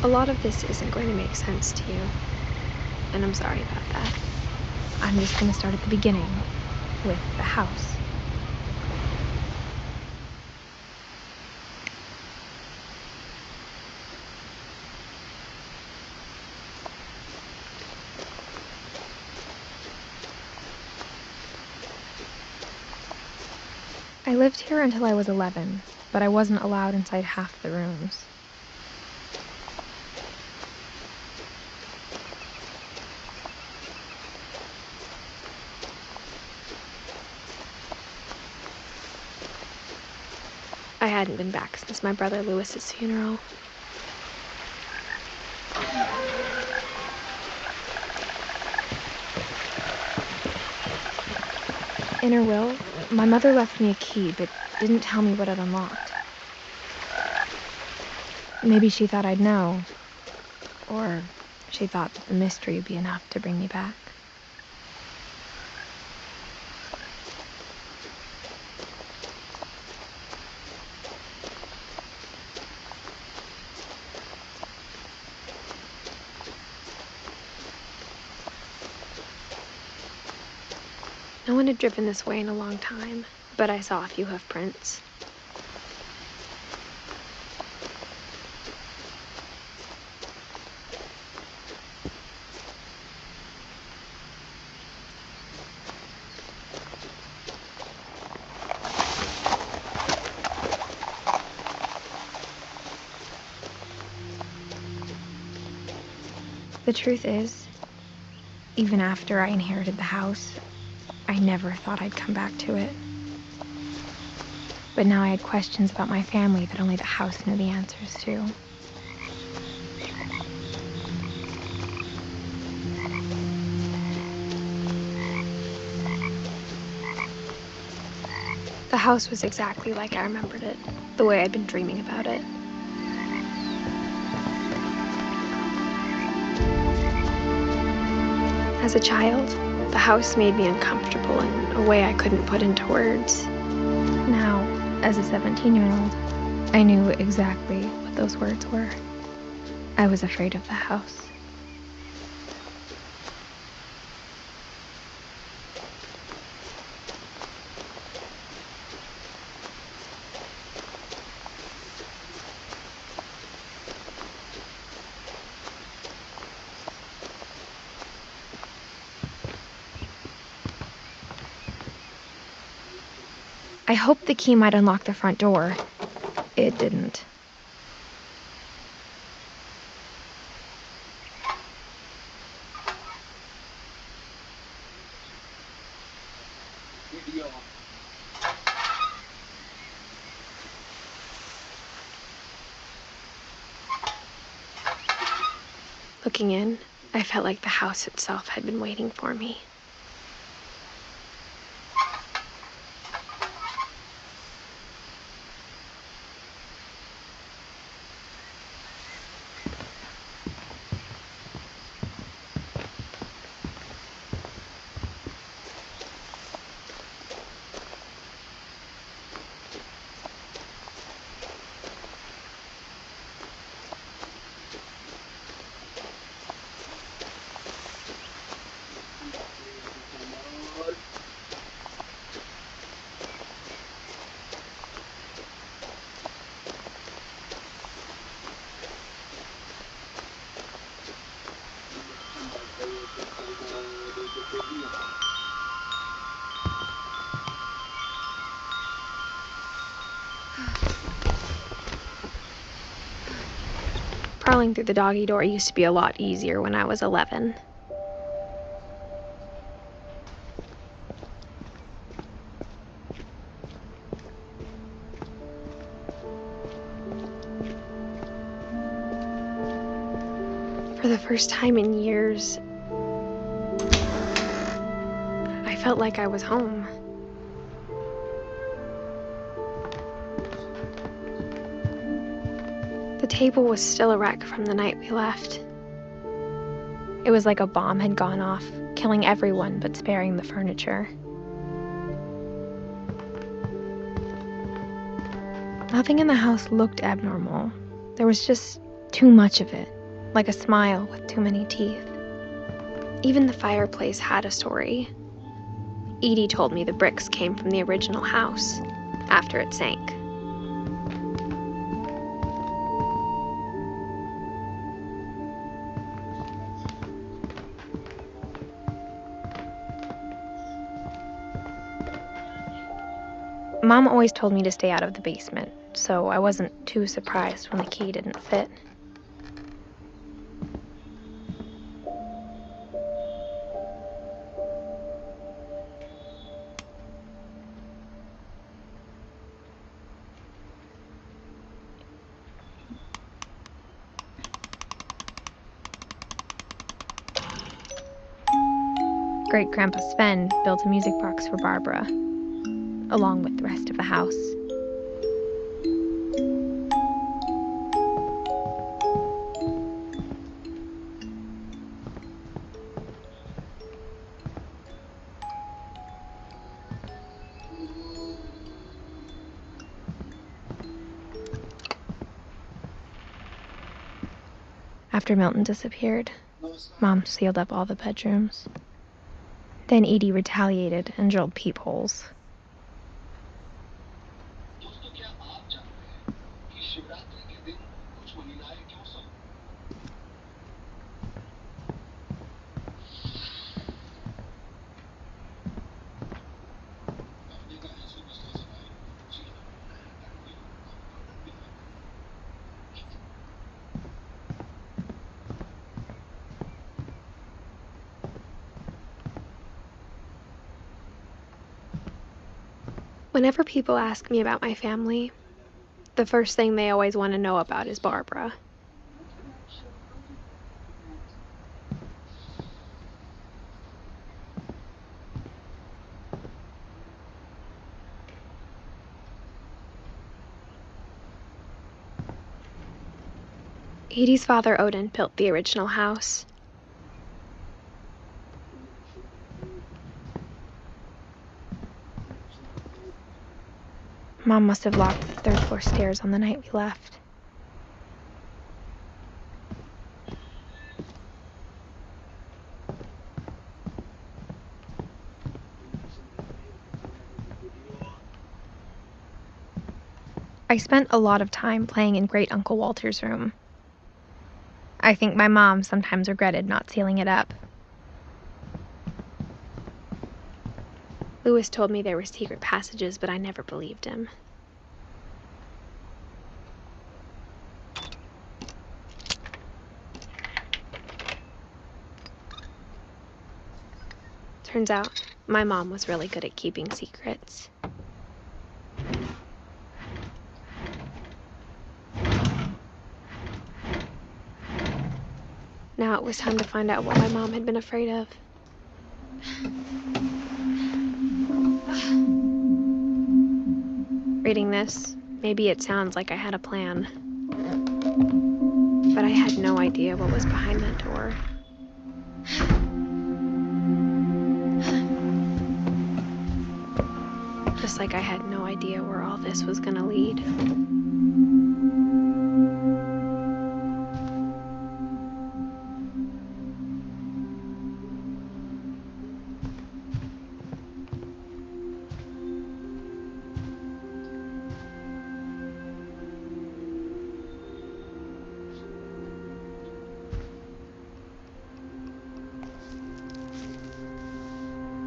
A lot of this isn't going to make sense to you, and I'm sorry about that. I'm just going to start at the beginning, with the house. I lived here until I was 11, but I wasn't allowed inside half the rooms. I hadn't been back since my brother Lewis's funeral. In her will, my mother left me a key, but didn't tell me what it unlocked. Maybe she thought I'd know, or she thought that the mystery would be enough to bring me back. No one had driven this way in a long time, but I saw a few hoof prints. The truth is, even after I inherited the house, I never thought I'd come back to it. But now I had questions about my family that only the house knew the answers to. The house was exactly like I remembered it, the way I'd been dreaming about it. As a child, the house made me uncomfortable in a way I couldn't put into words. Now, as a 17-year-old, I knew exactly what those words were. I was afraid of the house. I hoped the key might unlock the front door. It didn't. Looking in, I felt like the house itself had been waiting for me. Crawling through the doggy door used to be a lot easier when I was 11. For the first time in years, I felt like I was home. The table was still a wreck from the night we left. It was like a bomb had gone off, killing everyone but sparing the furniture. Nothing in the house looked abnormal. There was just too much of it. like a smile with too many teeth. Even the fireplace had a story. Edie told me the bricks came from the original house after it sank. Mom always told me to stay out of the basement, so I wasn't too surprised when the key didn't fit. Great-Grandpa Sven built a music box for Barbara, along with the rest of the house. After Milton disappeared, Mom sealed up all the bedrooms. Then Edie retaliated and drilled peepholes. Whenever people ask me about my family, the first thing they always want to know about is Barbara. Edie's father, Odin, built the original house. Mom must have locked the third-floor stairs on the night we left. I spent a lot of time playing in Great Uncle Walter's room. I think my mom sometimes regretted not sealing it up. Louis told me there were secret passages, but I never believed him. Turns out, my mom was really good at keeping secrets. Now it was time to find out what my mom had been afraid of. Reading this, maybe it sounds like I had a plan. But I had no idea what was behind that door. Just like I had no idea where all this was gonna lead.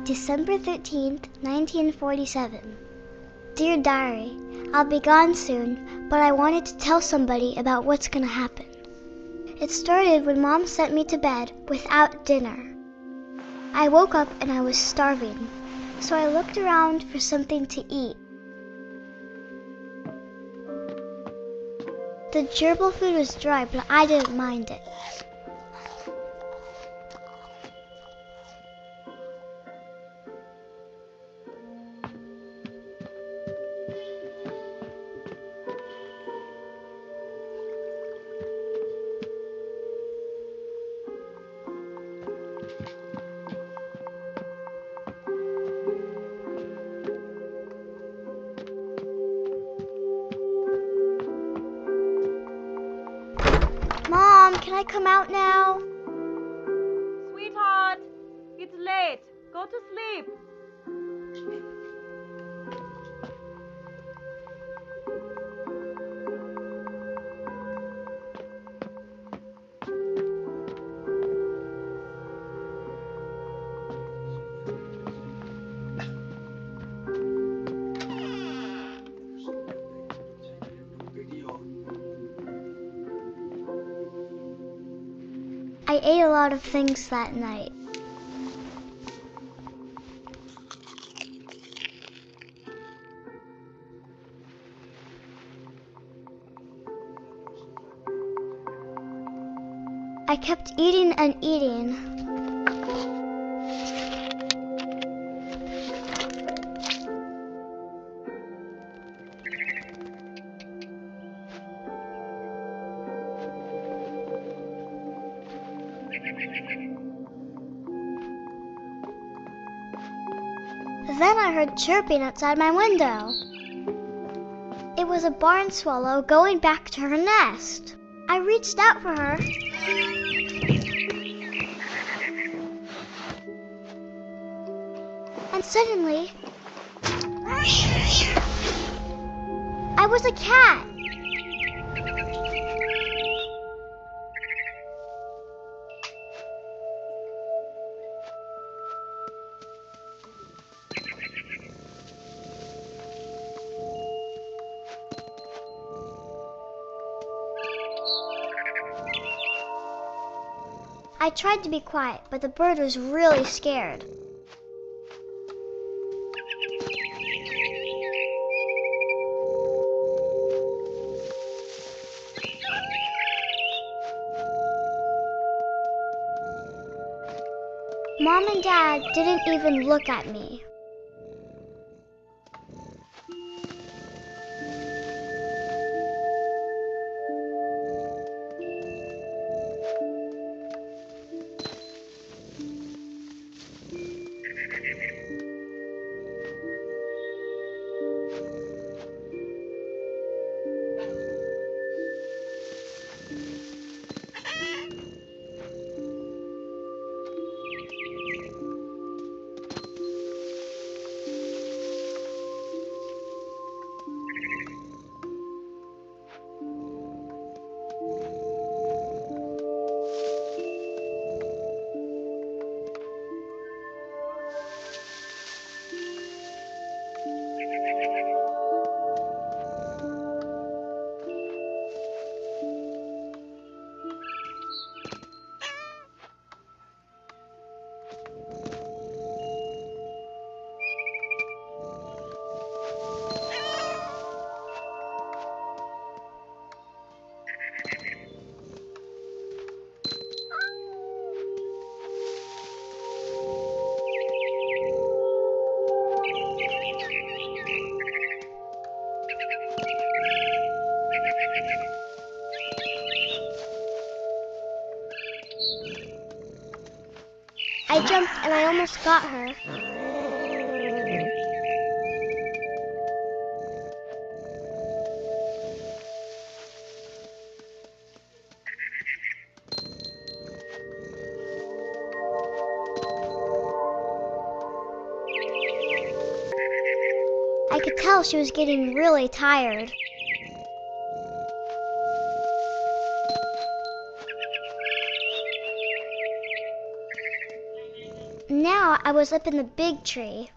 December 13th, 1947. Dear Diary, I'll be gone soon, but I wanted to tell somebody about what's gonna happen. It started when Mom sent me to bed without dinner. I woke up and I was starving, so I looked around for something to eat. The gerbil food was dry, but I didn't mind it. Mom, can I come out now? Sweetheart, it's late. Go to sleep. I ate a lot of things that night. I kept eating and eating. Then I heard chirping outside my window. It was a barn swallow going back to her nest. I reached out for her. And suddenly, I was a cat. I tried to be quiet, but the bird was really scared. Mom and Dad didn't even look at me. I jumped and I almost got her. I could tell she was getting really tired. Now I was up in the big tree.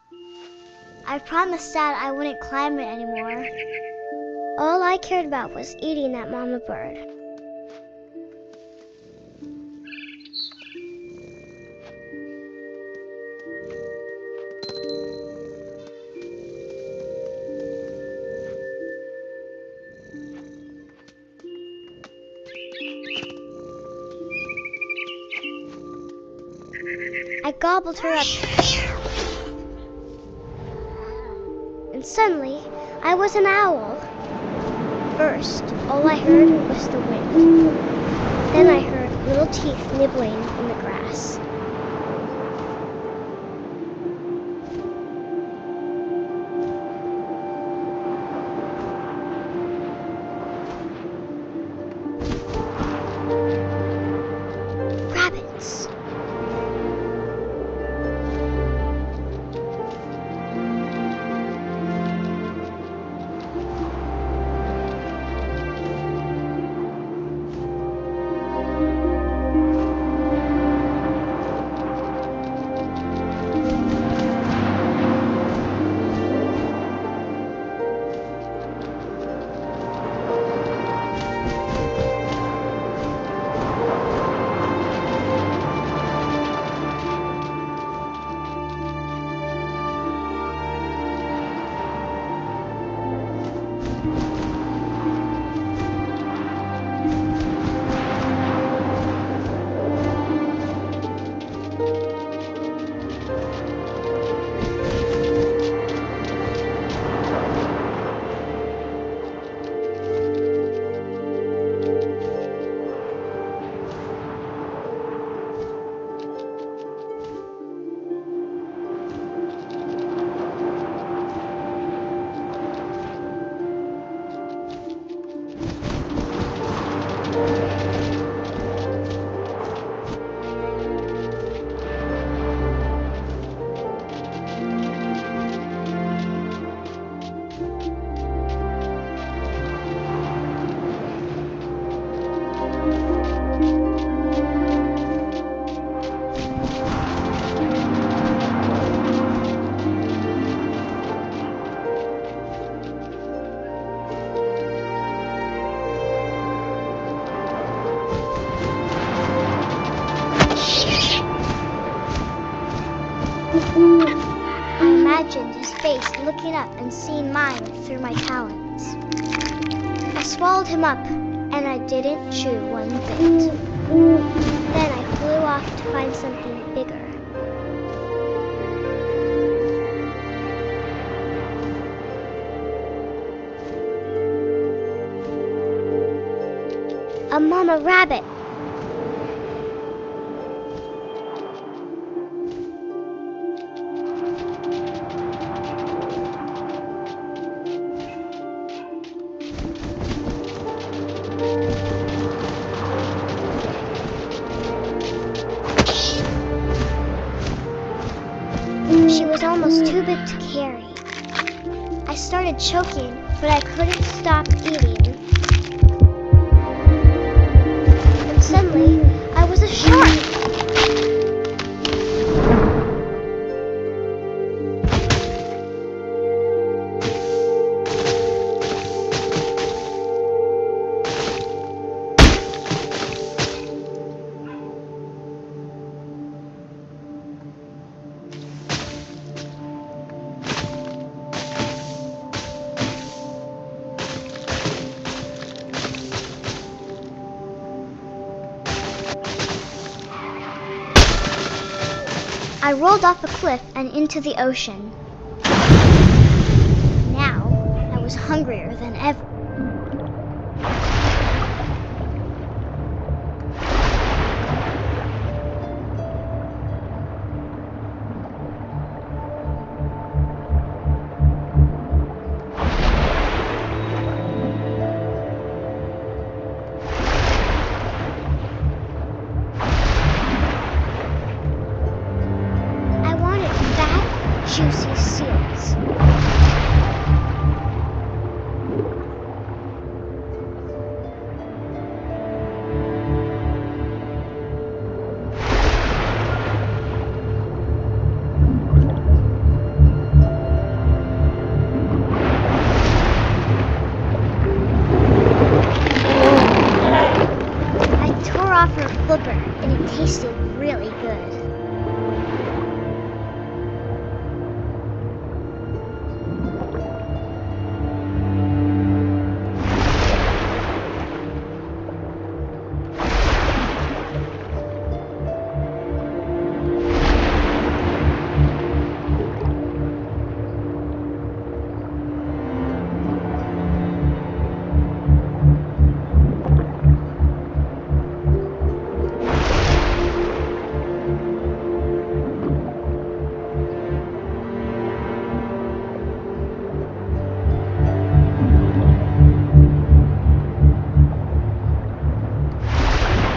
I promised Dad I wouldn't climb it anymore. All I cared about was eating that mama bird. I gobbled her up. And suddenly, I was an owl. First, all I heard was the wind. Then I heard little teeth nibbling in the grass. I imagined his face looking up and seeing mine through my talons. I swallowed him up, and I didn't chew one bit. Then I flew off to find something bigger. A mama rabbit! She was almost too big to carry. I started choking, but I couldn't stop eating. And suddenly, I was a shark! I rolled off a cliff and into the ocean. Now, I was hungrier than ever. Juicy seals. I tore off her flipper, and it tasted really good.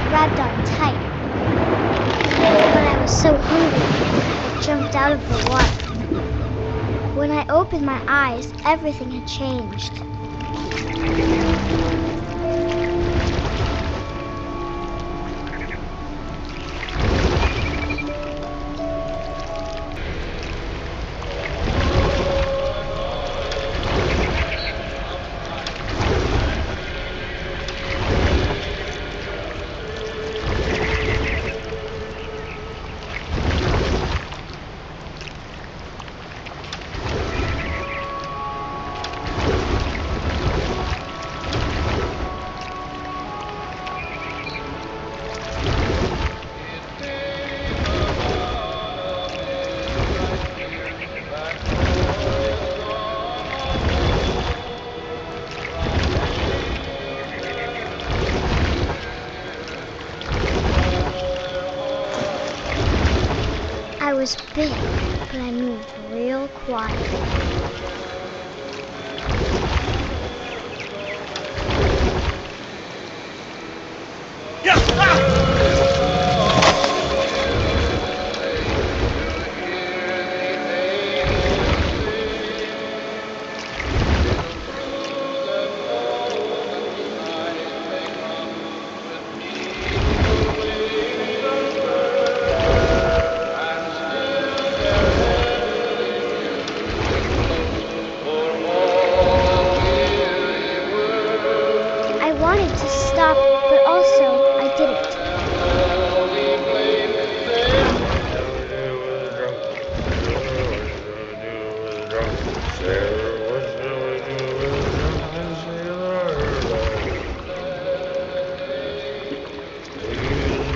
Grabbed on tight, but I was so hungry I jumped out of the water. When I opened my eyes, everything had changed. I was big, but I moved real quiet.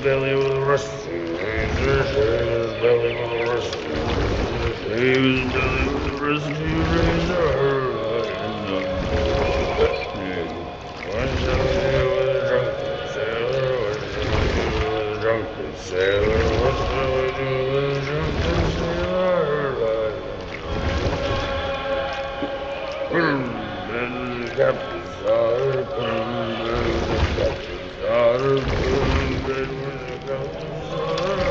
belly with a rusty razor, shave his belly with a rusty razor, shave his belly with a rusty razor. What shall we do with a drunken sailor? What shall we do with a drunken sailor? What shall we do with a drunken sailor? And the captain's daughter, the captain's daughter, the captain's daughter.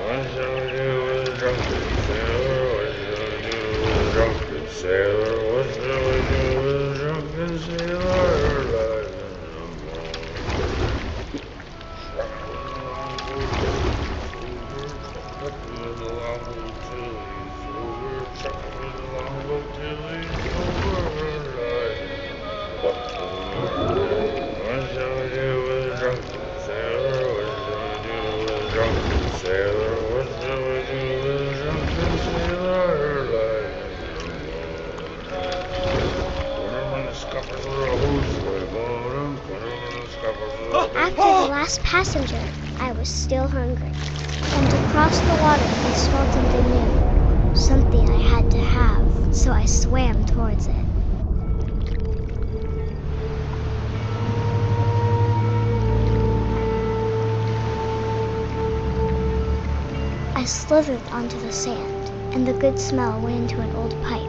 What shall we do with a drunken sailor? What shall we do with a drunken sailor? What shall we do with a drunken sailor? What shall we do with a drunken sailor? What shall we do with a drunken sailor? What shall we do with a drunken sailor? Put him in the scuppers of the hose, put him in the scuppers of the hose. After the last passenger, I was still hungry. And across the water, I smelled something new. Something I had to have, so I swam towards it. I slithered onto the sand, and the good smell went into an old pipe.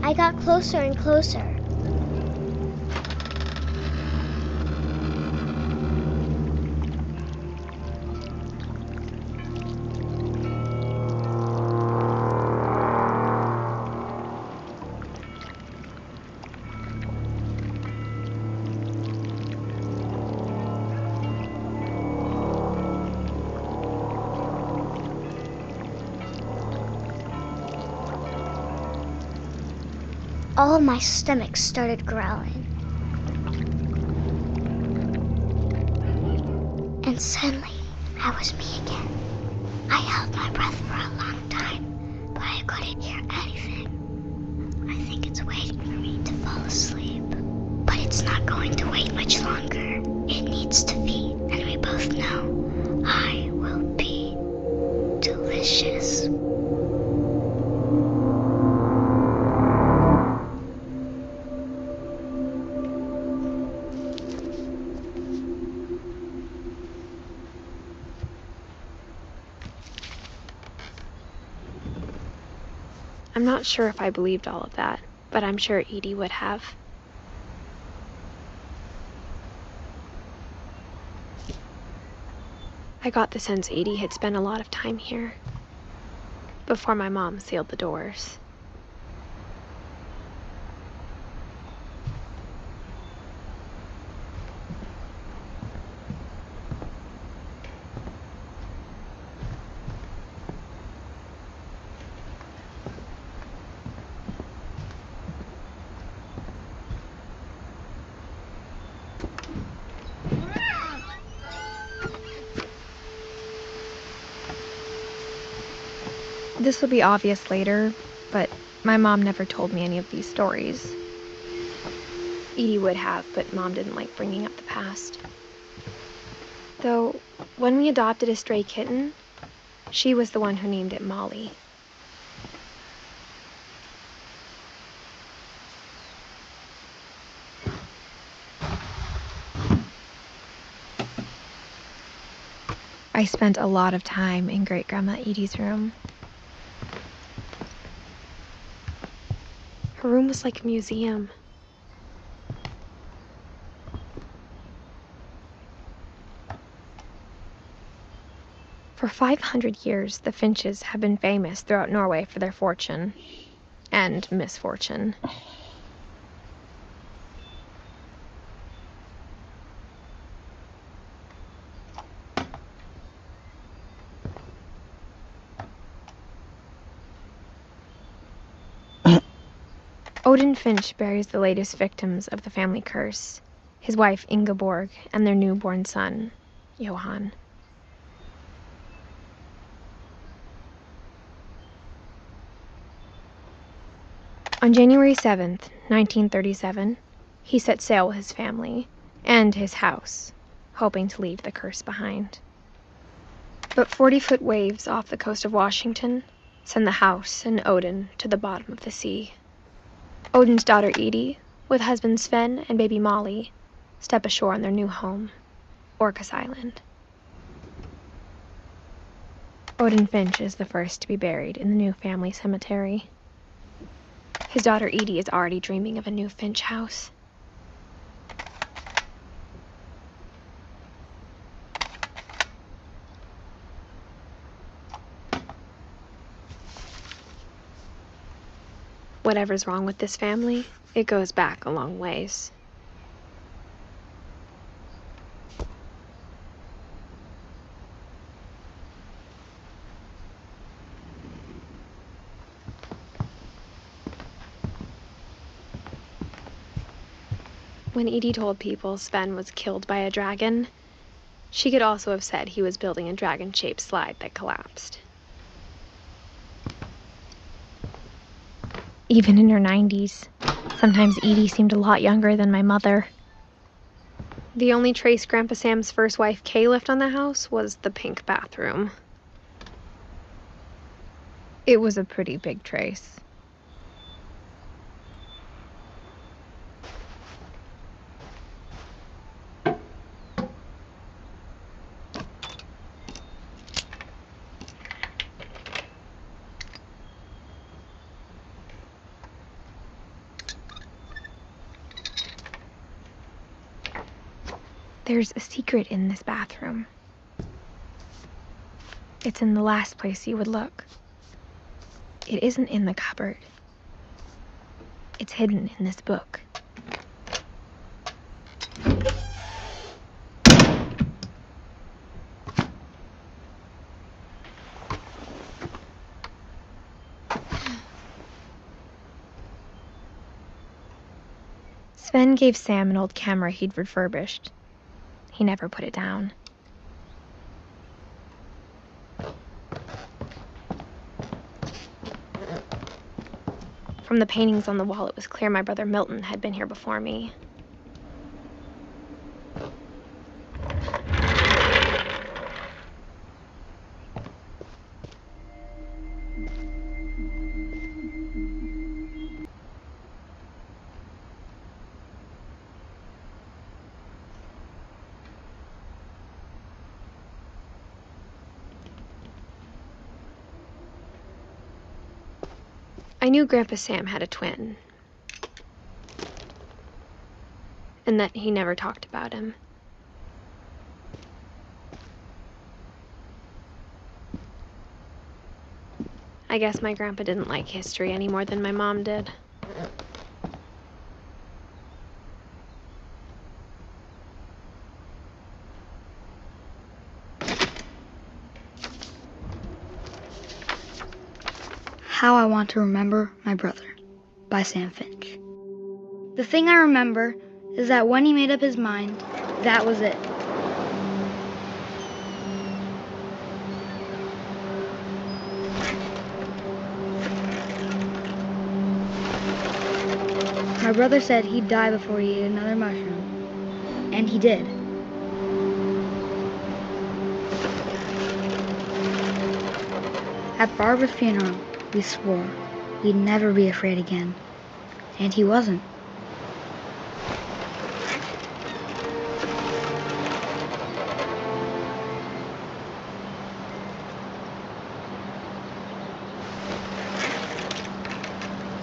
I got closer and closer. All of my stomach started growling. And suddenly, I was me again. I held my breath for a long time, but I couldn't hear anything. I think it's waiting for me to fall asleep. But it's not going to wait much longer. It needs to feed, and we both know I will be delicious. I'm not sure if I believed all of that, but I'm sure Edie would have. I got the sense Edie had spent a lot of time here, before my mom sealed the doors. This will be obvious later, but my mom never told me any of these stories. Edie would have, but Mom didn't like bringing up the past. Though, when we adopted a stray kitten, she was the one who named it Molly. I spent a lot of time in Great-Grandma Edie's room. Her room was like a museum. For 500 years, the Finches have been famous throughout Norway for their fortune and misfortune. Odin Finch buries the latest victims of the family curse, his wife Ingeborg and their newborn son, Johan. On January 7th, 1937, he set sail with his family and his house, hoping to leave the curse behind. But 40-foot waves off the coast of Washington send the house and Odin to the bottom of the sea. Odin's daughter Edie, with husband Sven and baby Molly, step ashore on their new home, Orcas Island. Odin Finch is the first to be buried in the new family cemetery. His daughter Edie is already dreaming of a new Finch house. Whatever's wrong with this family, it goes back a long ways. When Edie told people Sven was killed by a dragon, she could also have said he was building a dragon-shaped slide that collapsed. Even in her 90s, sometimes Edie seemed a lot younger than my mother. The only trace Grandpa Sam's first wife Kay left on the house was the pink bathroom. It was a pretty big trace. There's a secret in this bathroom. It's in the last place you would look. It isn't in the cupboard. It's hidden in this book. Sven gave Sam an old camera he'd refurbished. He never put it down. From the paintings on the wall, it was clear my brother Milton had been here before me. I knew Grandpa Sam had a twin, and that he never talked about him. I guess my grandpa didn't like history any more than my mom did. How I Want to Remember My Brother by Sam Finch. The thing I remember is that when he made up his mind, that was it. My brother said he'd die before he ate another mushroom, and he did. At Barbara's funeral, we swore we'd never be afraid again, and he wasn't.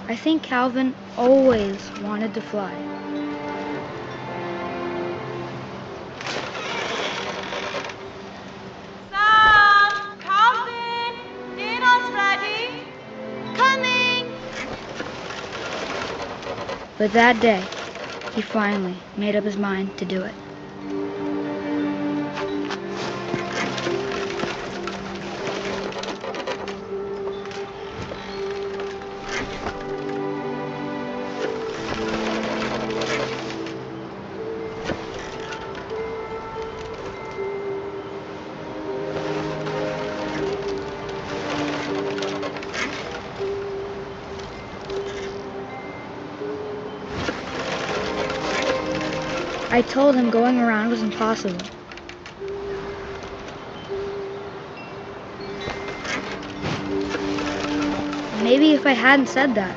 I think Calvin always wanted to fly. Sam! But that day, he finally made up his mind to do it. I told him going around was impossible. Maybe if I hadn't said that,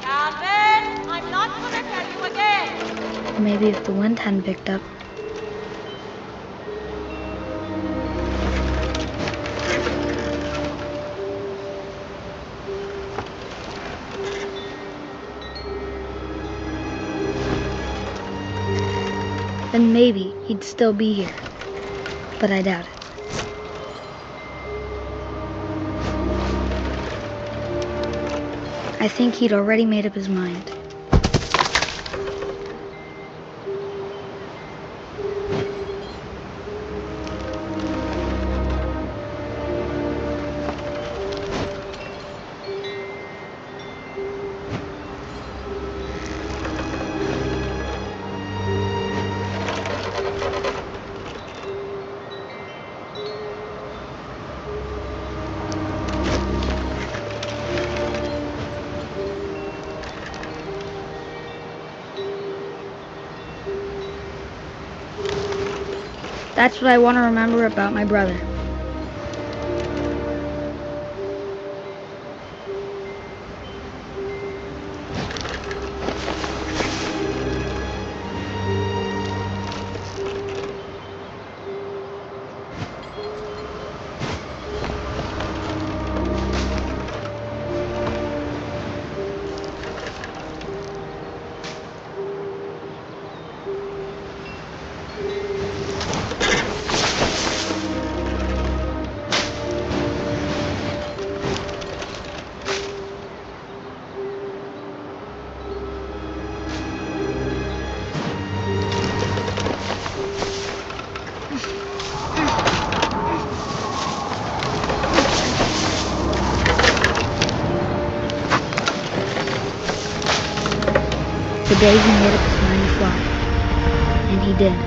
Calvin, I'm not gonna tell you again. or maybe if the wind hadn't picked up, then maybe he'd still be here. But I doubt it. I think he'd already made up his mind. That's what I want to remember about my brother. The day he made up his mind to fly. And he did.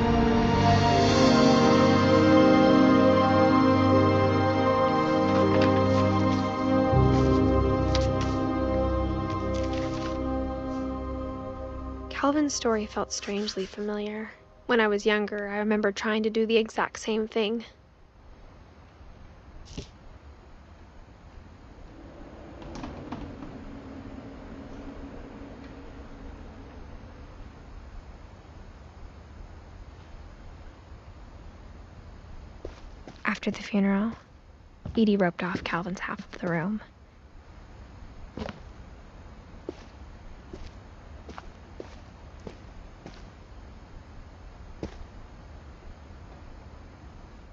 Calvin's story felt strangely familiar. When I was younger, I remember trying to do the exact same thing. After the funeral, Edie roped off Calvin's half of the room.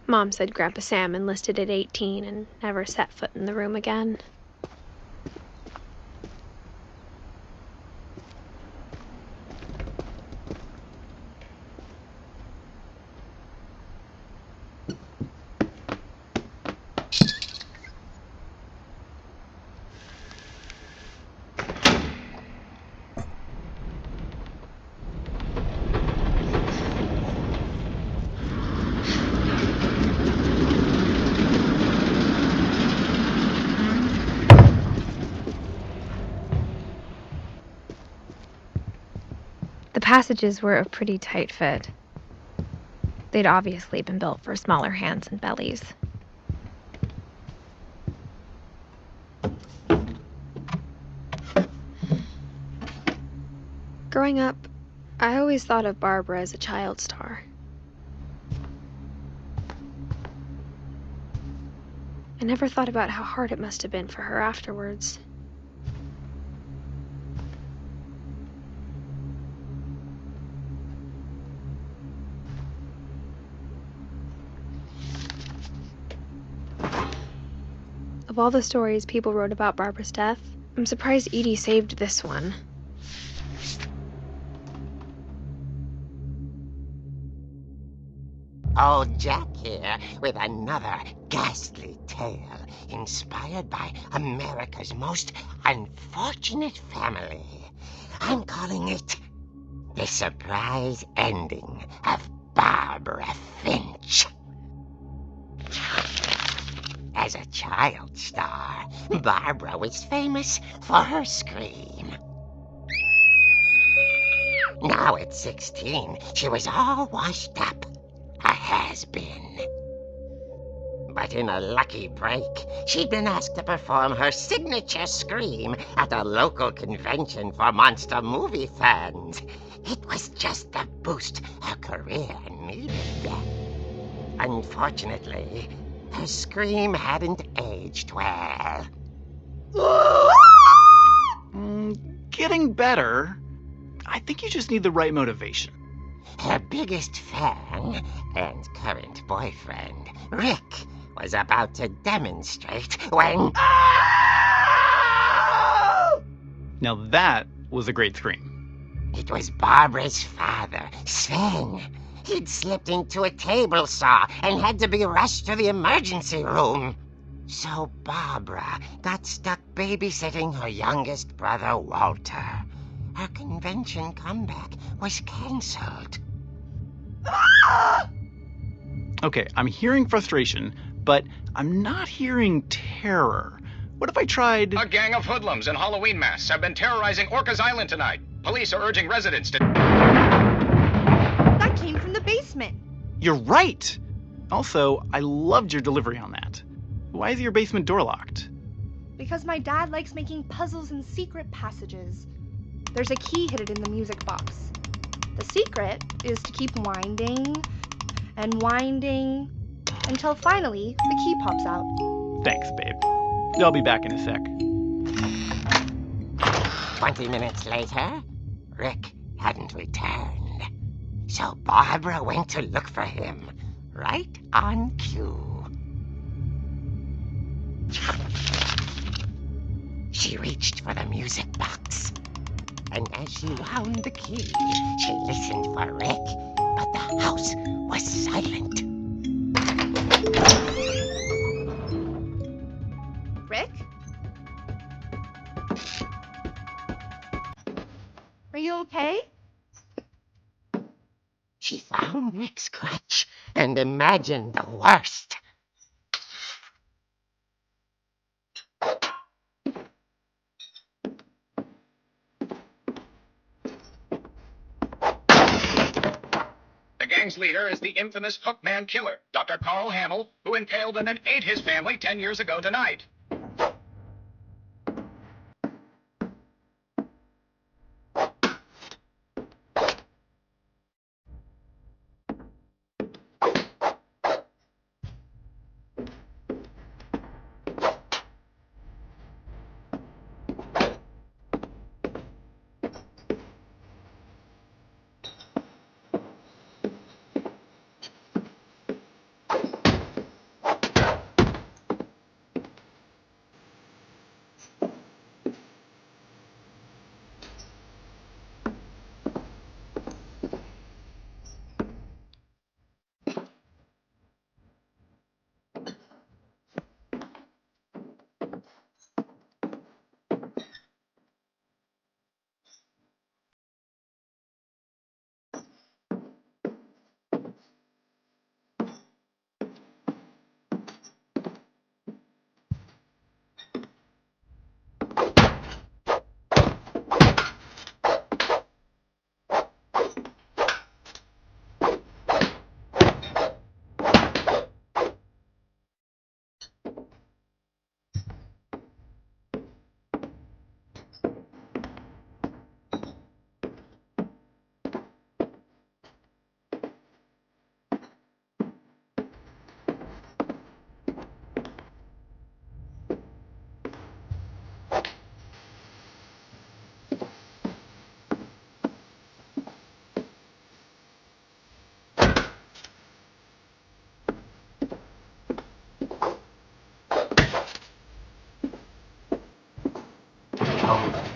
Mom said Grandpa Sam enlisted at 18 and never set foot in the room again. The passages were a pretty tight fit. They'd obviously been built for smaller hands and bellies. Growing up, I always thought of Barbara as a child star. I never thought about how hard it must have been for her afterwards. A Of all the stories people wrote about Barbara's death, I'm surprised Edie saved this one. Old Jack here with another ghastly tale inspired by America's most unfortunate family. I'm calling it The Surprise Ending of Barbara Finch. As a child star, Barbara was famous for her scream. Now at 16, she was all washed up. A has-been. But in a lucky break, she'd been asked to perform her signature scream at a local convention for monster movie fans. It was just the boost her career needed. Unfortunately, her scream hadn't aged well. Getting better. I think you just need the right motivation. Her biggest fan and current boyfriend, Rick, was about to demonstrate when... Now that was a great scream. It was Barbara's father, Sven. He'd slipped into a table saw and had to be rushed to the emergency room. So Barbara got stuck babysitting her youngest brother, Walter. Her convention comeback was cancelled. Okay, I'm hearing frustration, but I'm not hearing terror. What if I tried... A gang of hoodlums in Halloween masks have been terrorizing Orcas Island tonight. Police are urging residents to... That came from the basement. You're right! Also, I loved your delivery on that. Why is your basement door locked? Because my dad likes making puzzles and secret passages. There's a key hidden in the music box. The secret is to keep winding and winding until finally the key pops out. Thanks, babe. I'll be back in a sec. 20 minutes later, Rick hadn't returned. So Barbara went to look for him, right on cue. She reached for the music box. And as she wound the key, she listened for Rick, but the house was silent. Rick? Are you okay? She found Rick's crutch and imagined the worst. The gang's leader is the infamous Hookman Killer, Dr. Carl Hamill, who impaled and then ate his family 10 years ago tonight.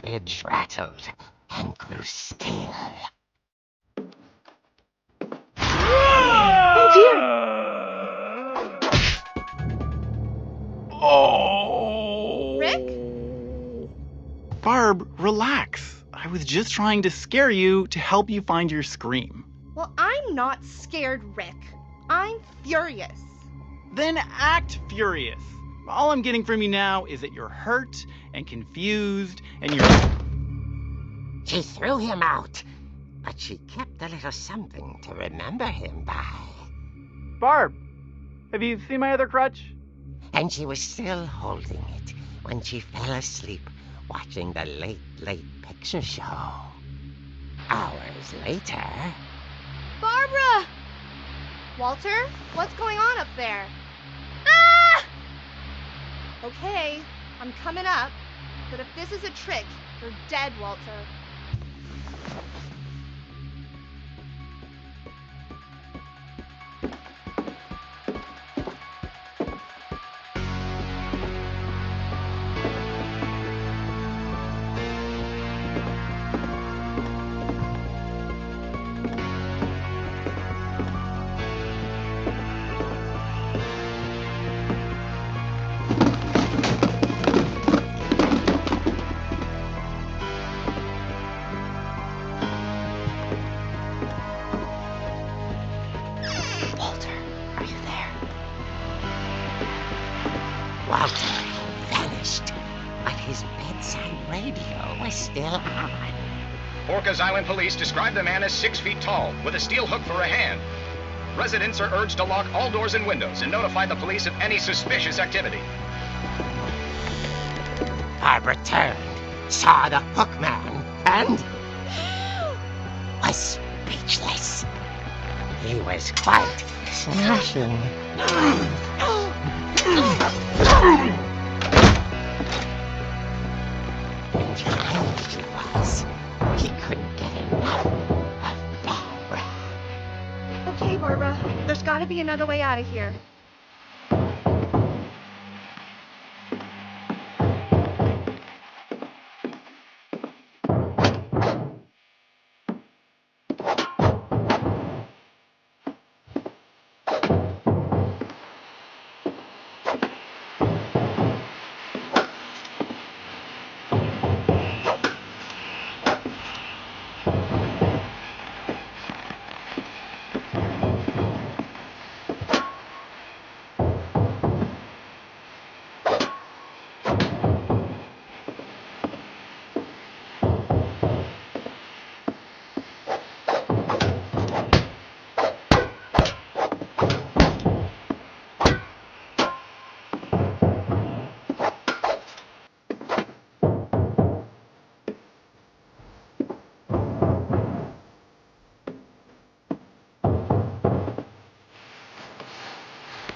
fridge rattled and grew still. Oh, dear! Oh! Rick? Barb, relax. I was just trying to scare you to help you find your scream. Well, I'm not scared, Rick. I'm furious. Then act furious. All I'm getting from you now is that you're hurt and confused and you're... She threw him out, but she kept a little something to remember him by. Barb, have you seen my other crutch? And she was still holding it when she fell asleep watching the Late Late Picture Show. Hours later... Barbara! Walter, what's going on up there? Ah! Okay, I'm coming up, but if this is a trick, you're dead, Walter. Walter had vanished, but his bedside radio was still on. Orcas Island police describe the man as 6 feet tall, with a steel hook for a hand. Residents are urged to lock all doors and windows and notify the police of any suspicious activity. Barbara turned, saw the hook man, and was speechless. He was quite smashing. And he was. He couldn't get enough of Barbara. Okay, Barbara, there's gotta be another way out of here.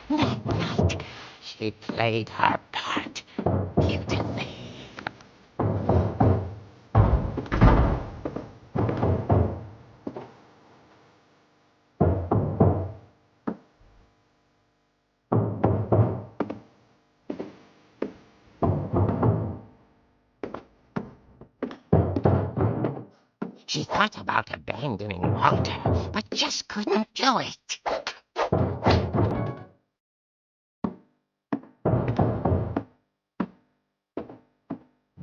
That night, she played her part beautifully. She thought about abandoning Walter, but just couldn't do it.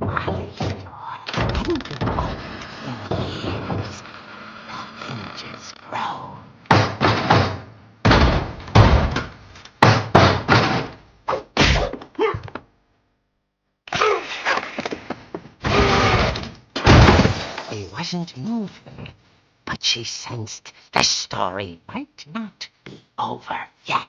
Molly's door hadn't been opened in years. The hinges broke. He wasn't moving, but she sensed the story might not be over yet.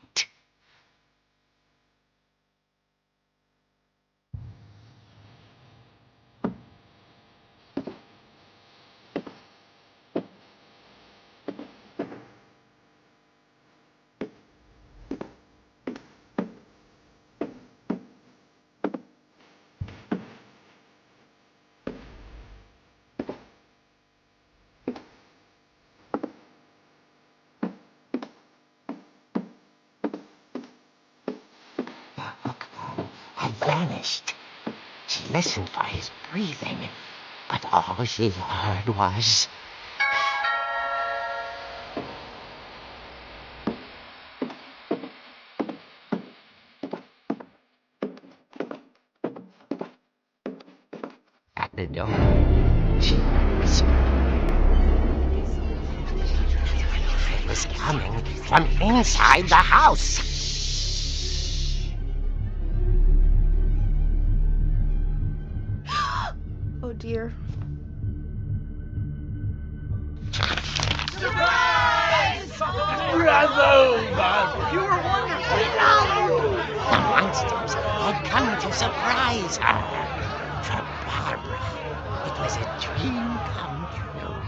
The hookman had vanished. She listened for his breathing, All she heard was... At the door, she whispered. It was coming from inside the house. Oh dear. The monsters had come to surprise her. For Barbara, it was a dream come true.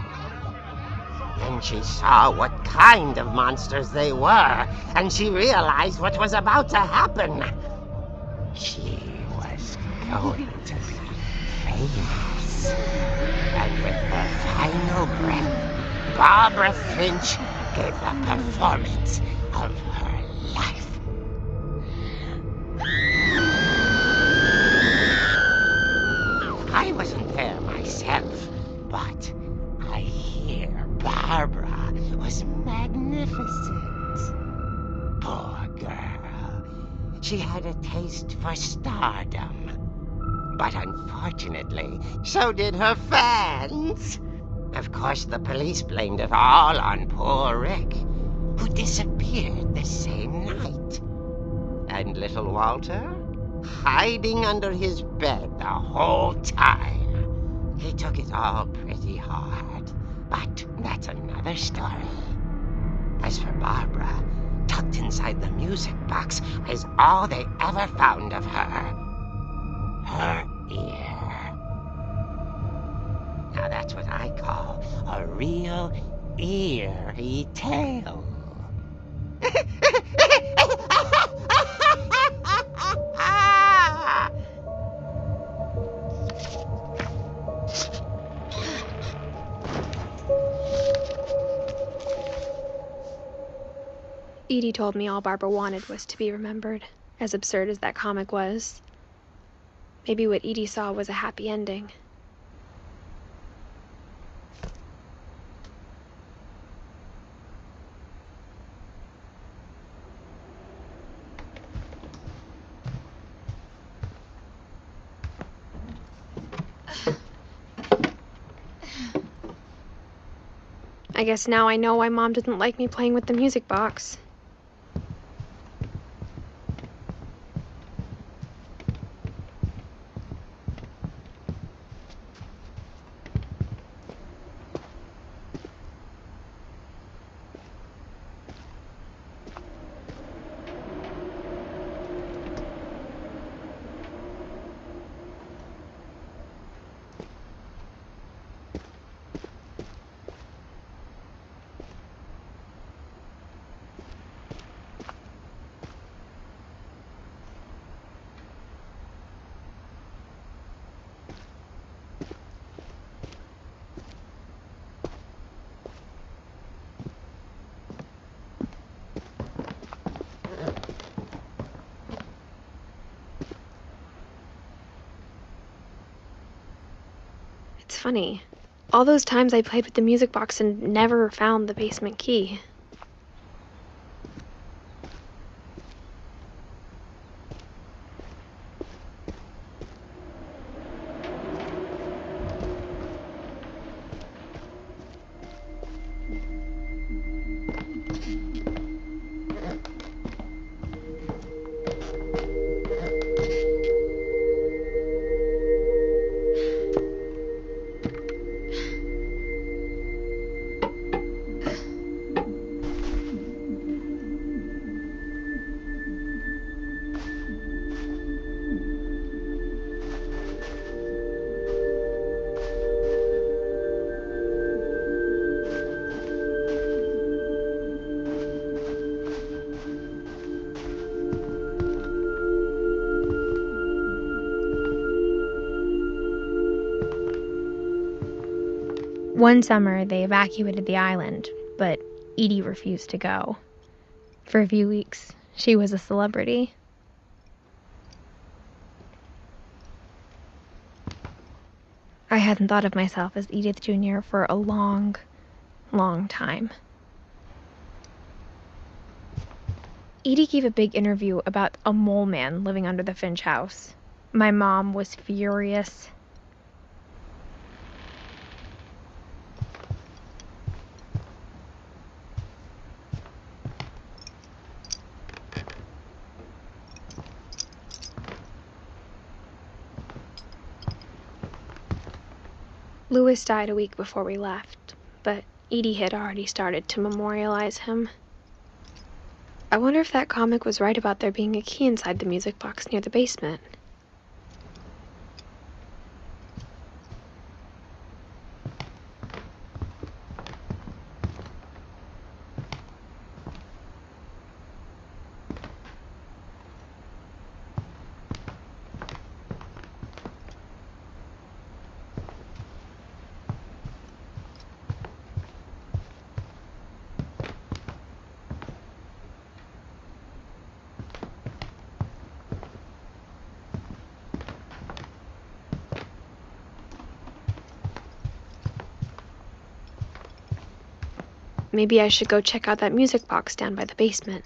Then she saw what kind of monsters they were, and she realized what was about to happen. She was going to be famous. And with her final breath, Barbara Finch gave the performance of her life. I wasn't there myself, but I hear Barbara was magnificent. Poor girl. She had a taste for stardom. But unfortunately, so did her fans. Of course, the police blamed it all on poor Rick, who disappeared the same night. And little Walter? Hiding under his bed the whole time. He took it all pretty hard, but that's another story. As for Barbara, tucked inside the music box is all they ever found of her. Her ear. Now that's what I call a real eerie tale. Edie told me all Barbara wanted was to be remembered, as absurd as that comic was. Maybe what Edie saw was a happy ending. I guess now I know why Mom didn't like me playing with the music box. It's funny. All those times I played with the music box and never found the basement key. One summer, they evacuated the island, but Edie refused to go. For a few weeks, she was a celebrity. I had hadn't thought of myself as Edith Jr. for a long, long time. Edie gave a big interview about a mole man living under the Finch house. My mom was furious. Louis died a week before we left, but Edie had already started to memorialize him. I wonder if that comic was right about there being a key inside the music box near the basement. Maybe I should go check out that music box down by the basement.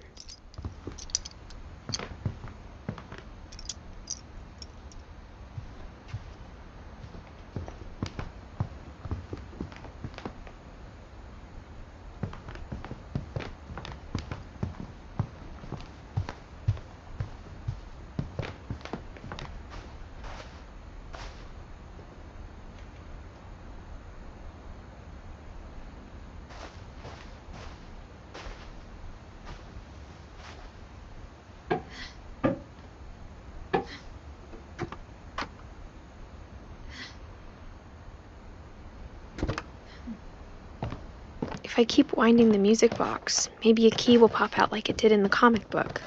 If I keep winding the music box, maybe a key will pop out like it did in the comic book.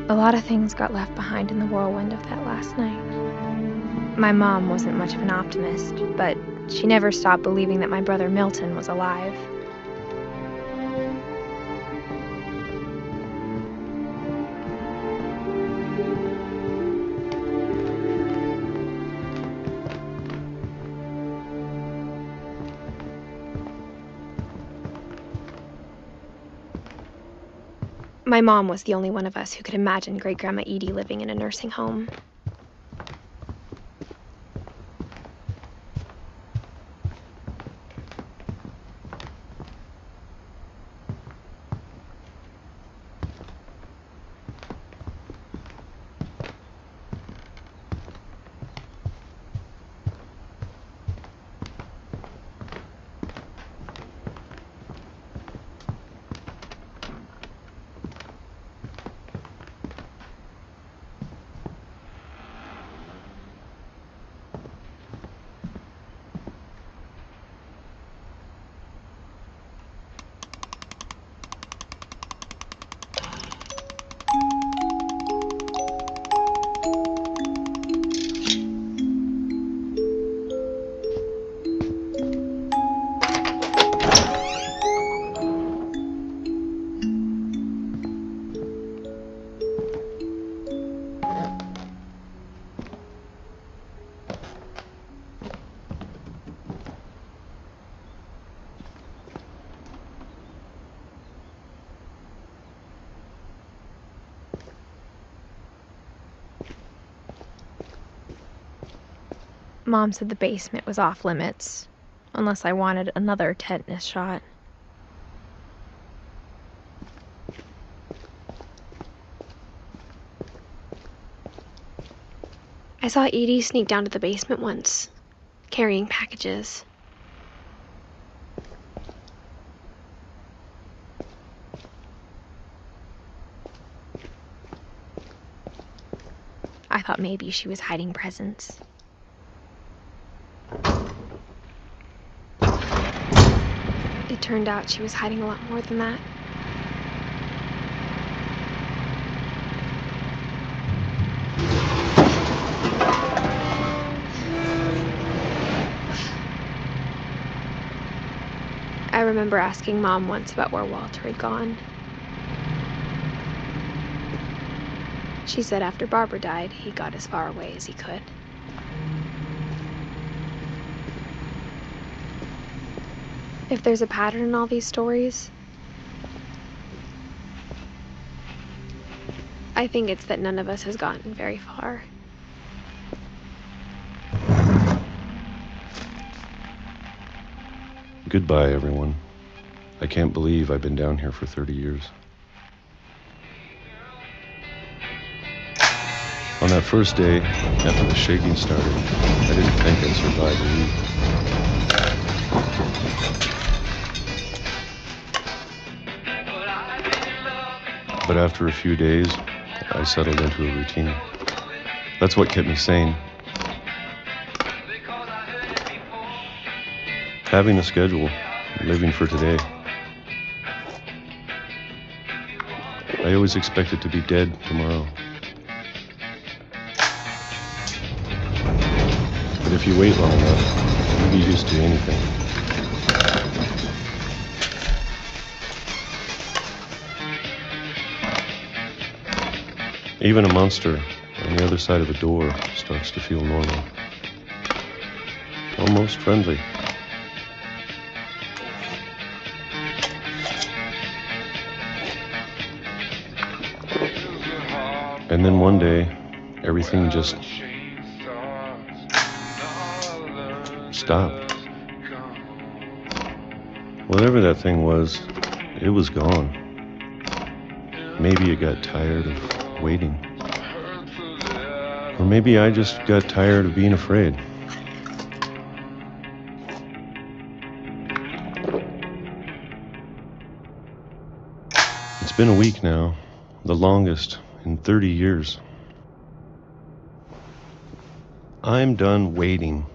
A lot of things got left behind in the whirlwind of that last night. My mom wasn't much of an optimist, but she never stopped believing that my brother Milton was alive. My mom was the only one of us who could imagine Great-Grandma Edie living in a nursing home. Mom said the basement was off limits, unless I wanted another tetanus shot. I saw Edie sneak down to the basement once, carrying packages. I thought maybe she was hiding presents. It turned out she was hiding a lot more than that. I remember asking Mom once about where Walter had gone. She said after Barbara died, he got as far away as he could. If there's a pattern in all these stories, I think it's that none of us has gotten very far. Goodbye, everyone. I can't believe I've been down here for 30 years. On that first day, after the shaking started, I didn't think I'd survive a week. But after a few days, I settled into a routine. That's what kept me sane. Having a schedule, living for today. I always expected to be dead tomorrow. But if you wait long enough, you get used to anything. Even a monster on the other side of the door starts to feel normal. Almost friendly. And then one day, everything just stopped. Whatever that thing was, it was gone. Maybe it got tired of waiting. Or maybe I just got tired of being afraid. It's been a week now, the longest in 30 years. I'm done waiting.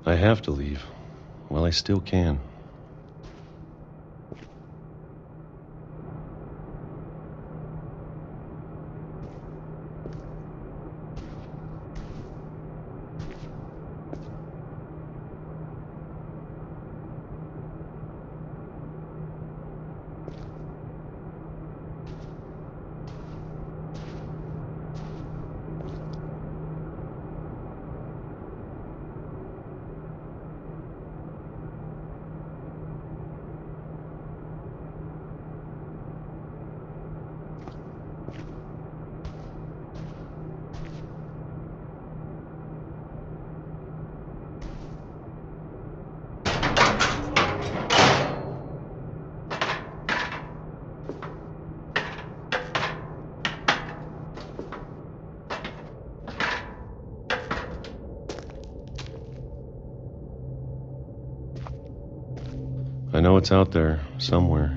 I have to leave while I still can. I know it's out there, somewhere.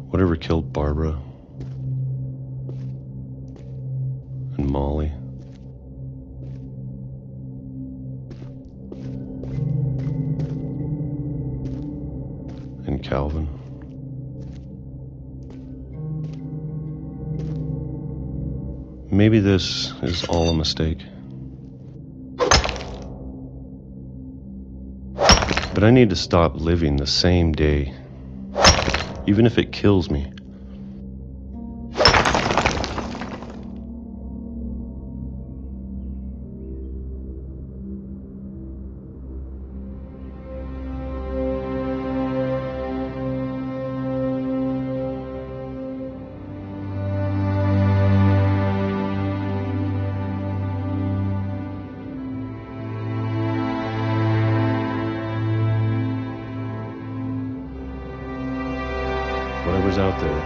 Whatever killed Barbara and Molly. And Calvin. Maybe this is all a mistake. But I need to stop living the same day, even if it kills me. Whatever's out there,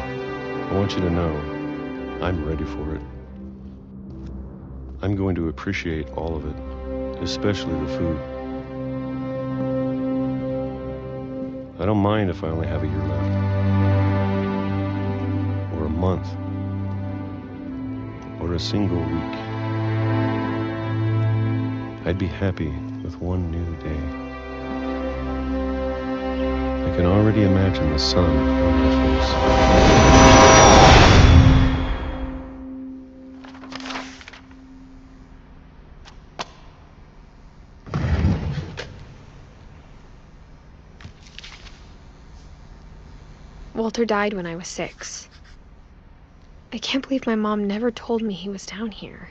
I want you to know I'm ready for it. I'm going to appreciate all of it, especially the food. I don't mind if I only have a year left, or a month, or a single week. I'd be happy with one new day. I can already imagine the sun on my face. Walter died when I was 6. I can't believe my mom never told me he was down here.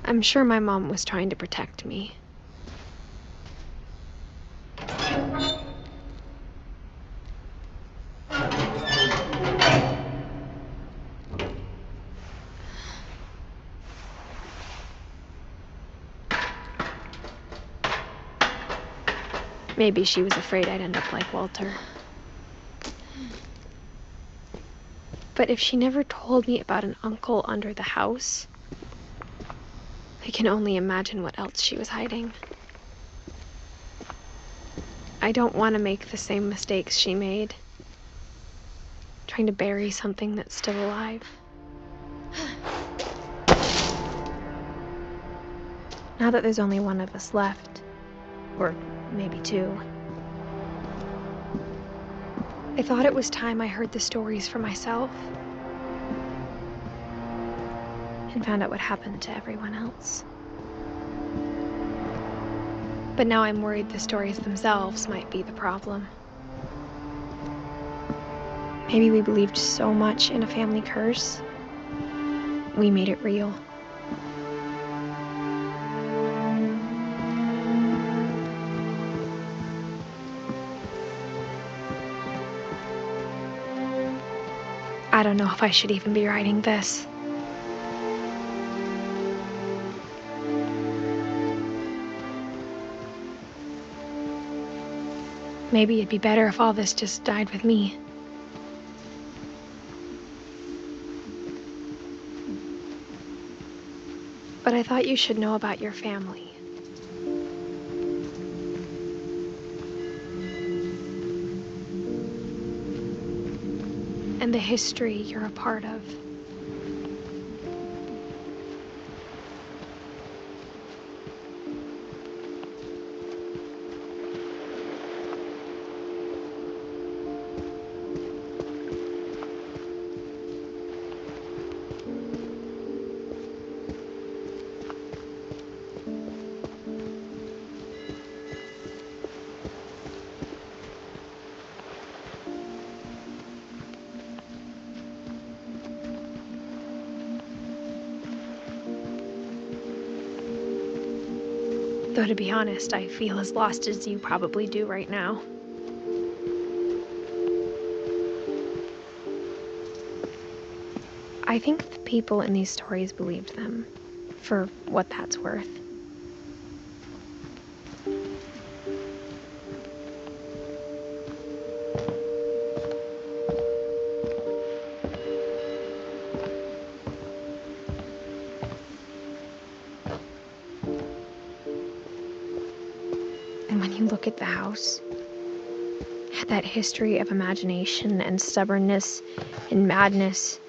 I'm sure my mom was trying to protect me. Maybe she was afraid I'd end up like Walter. But if she never told me about an uncle under the house, I can only imagine what else she was hiding. I don't want to make the same mistakes she made, trying to bury something that's still alive. Now that there's only one of us left, or maybe 2, I thought it was time I heard the stories for myself and found out what happened to everyone else. But now I'm worried the stories themselves might be the problem. Maybe we believed so much in a family curse, we made it real. I don't know if I should even be writing this. Maybe it'd be better if all this just died with me. But I thought you should know about your family. And the history you're a part of. Though to be honest, I feel as lost as you probably do right now. I think the people in these stories believed them, for what that's worth. And when you look at the house, at that history of imagination and stubbornness and madness,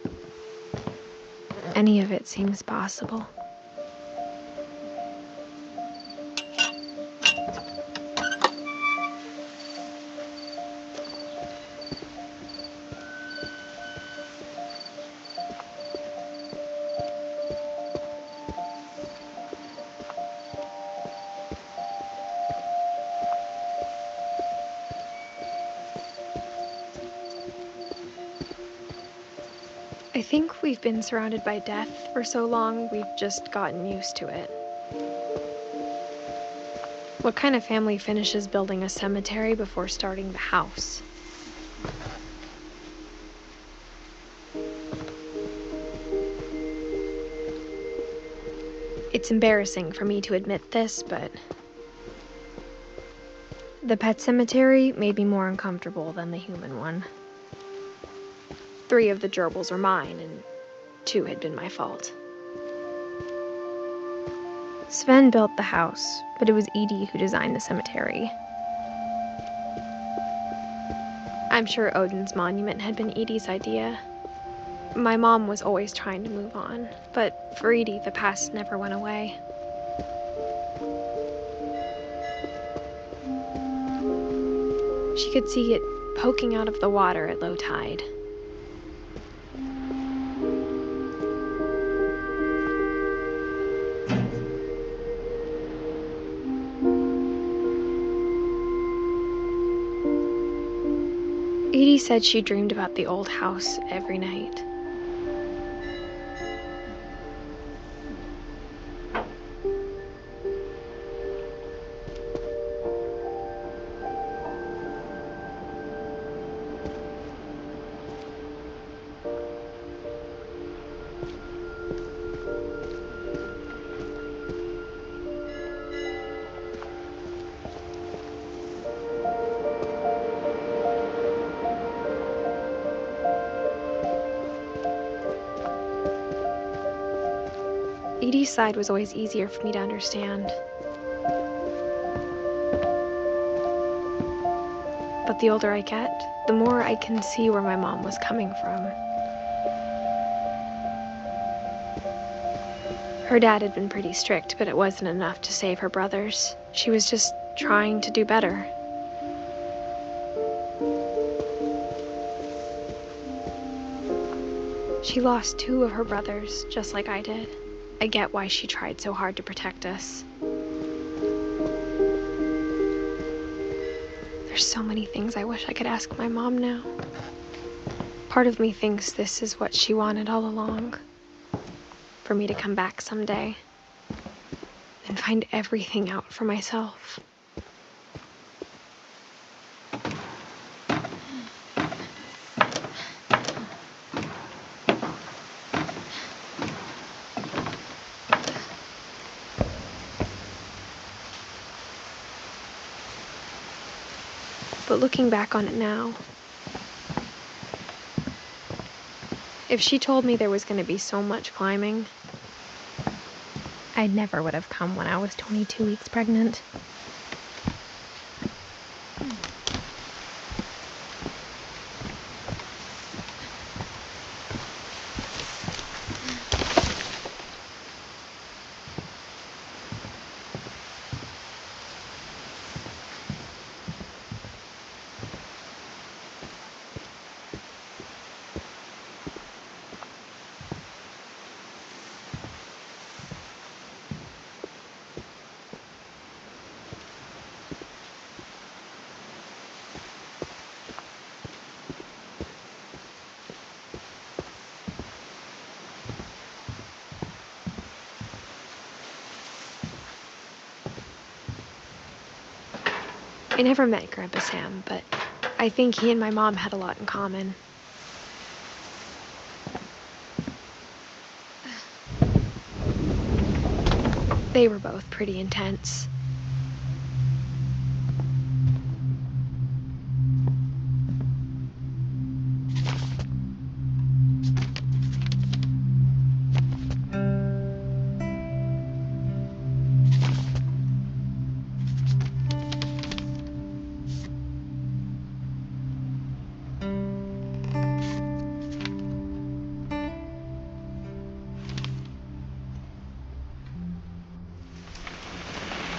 any of it seems possible. I think we've been surrounded by death for so long, we've just gotten used to it. What kind of family finishes building a cemetery before starting the house? It's embarrassing for me to admit this, but The pet cemetery made me more uncomfortable than the human one. 3 of the gerbils were mine, and 2 had been my fault. Sven built the house, but it was Edie who designed the cemetery. I'm sure Odin's monument had been Edie's idea. My mom was always trying to move on, but for Edie, the past never went away. She could see it poking out of the water at low tide. Edie said she dreamed about the old house every night. Edie's side was always easier for me to understand. But the older I get, the more I can see where my mom was coming from. Her dad had been pretty strict, but it wasn't enough to save her brothers. She was just trying to do better. She lost 2 of her brothers, just like I did. I get why she tried so hard to protect us. There's so many things I wish I could ask my mom now. Part of me thinks this is what she wanted all along. For me to come back someday and find everything out for myself. But looking back on it now, if she told me there was going to be so much climbing, I never would have come when I was 22 weeks pregnant. I never met Grandpa Sam, but I think he and my mom had a lot in common. They were both pretty intense.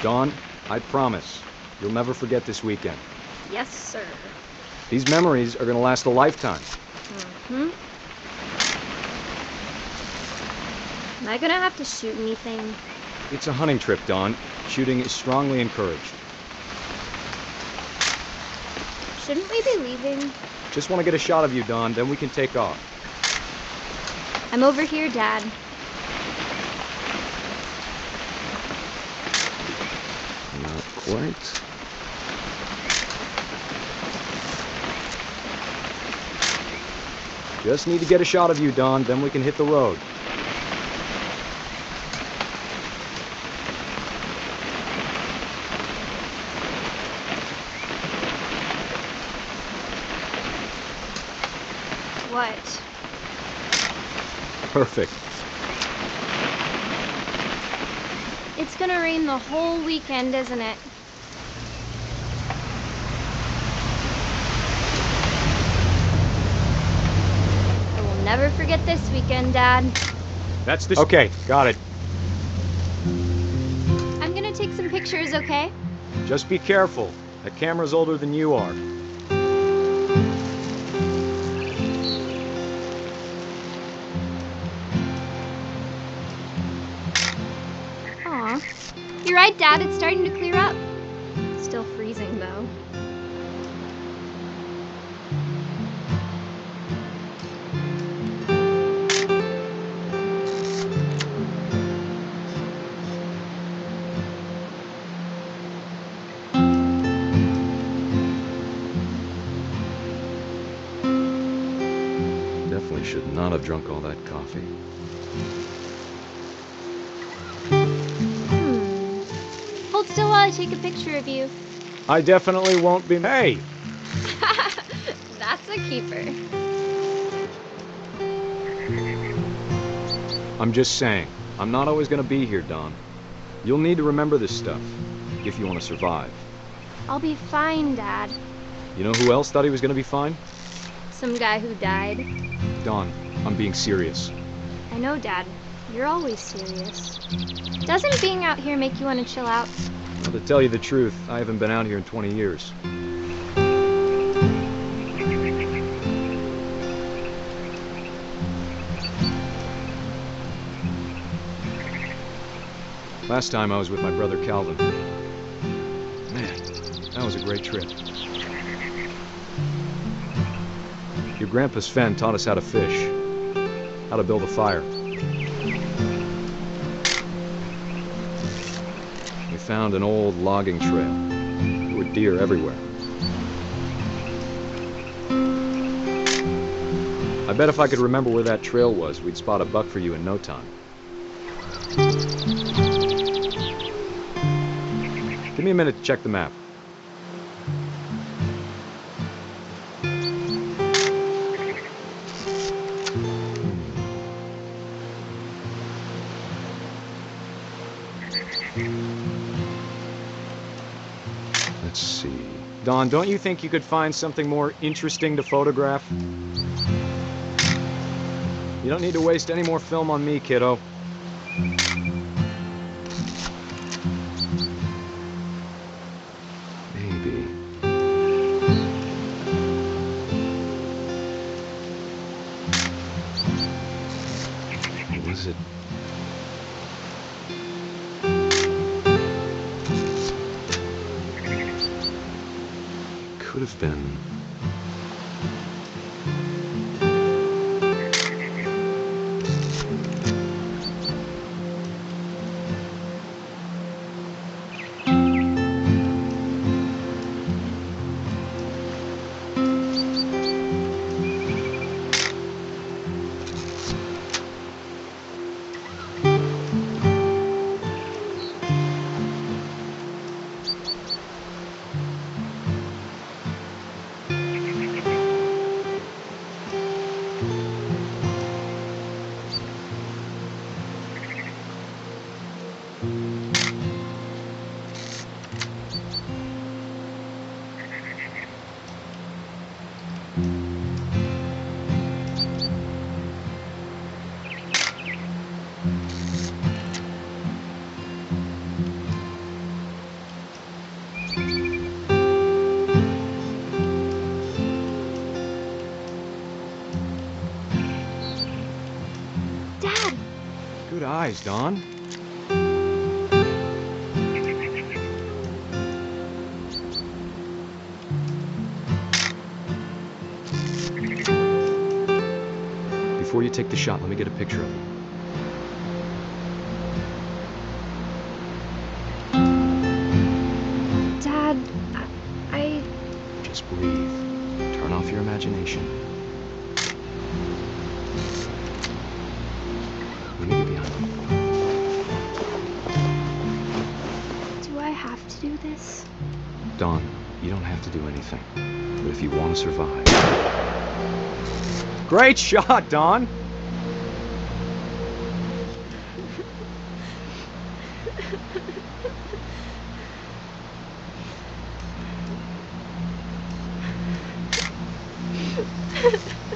Dawn, I promise, you'll never forget this weekend. Yes, sir. These memories are gonna last a lifetime. Am I gonna have to shoot anything? It's a hunting trip, Dawn. Shooting is strongly encouraged. Shouldn't we be leaving? Just want to get a shot of you, Dawn, then we can take off. I'm over here, Dad. Not quite. Just need to get a shot of you, Dawn, then we can hit the road. What? Perfect. It's gonna rain the whole weekend, isn't it? I will never forget this weekend, Dad. That's the... Okay, got it. I'm gonna take some pictures, okay? Just be careful. That camera's older than you are. Aw. You're right, Dad. It's starting to clear up. Still freezing, though. Definitely should not have drunk all that coffee. Hold still while I take a picture of you. I definitely won't be... Hey! That's a keeper. I'm just saying, I'm not always gonna be here, Don. You'll need to remember this stuff, if you want to survive. I'll be fine, Dad. You know who else thought he was gonna be fine? Some guy who died. Don, I'm being serious. I know, Dad. You're always serious. Doesn't being out here make you want to chill out? Well, to tell you the truth, I haven't been out here in 20 years. Last time I was with my brother Calvin. Man, that was a great trip. Your grandpa Sven taught us how to fish, how to build a fire. We found an old logging trail. There were deer everywhere. I bet if I could remember where that trail was, we'd spot a buck for you in no time. Give me a minute to check the map. Let's see. Don, don't you think you could find something more interesting to photograph? You don't need to waste any more film on me, kiddo. Maybe. What was it? Could have been... Good eyes, Don. Before you take the shot, let me get a picture of it. Dad, I... Just breathe. Turn off your imagination. Let me get behind you. Do I have to do this? Don, you don't have to do anything. But if you want to survive, Great shot, Don.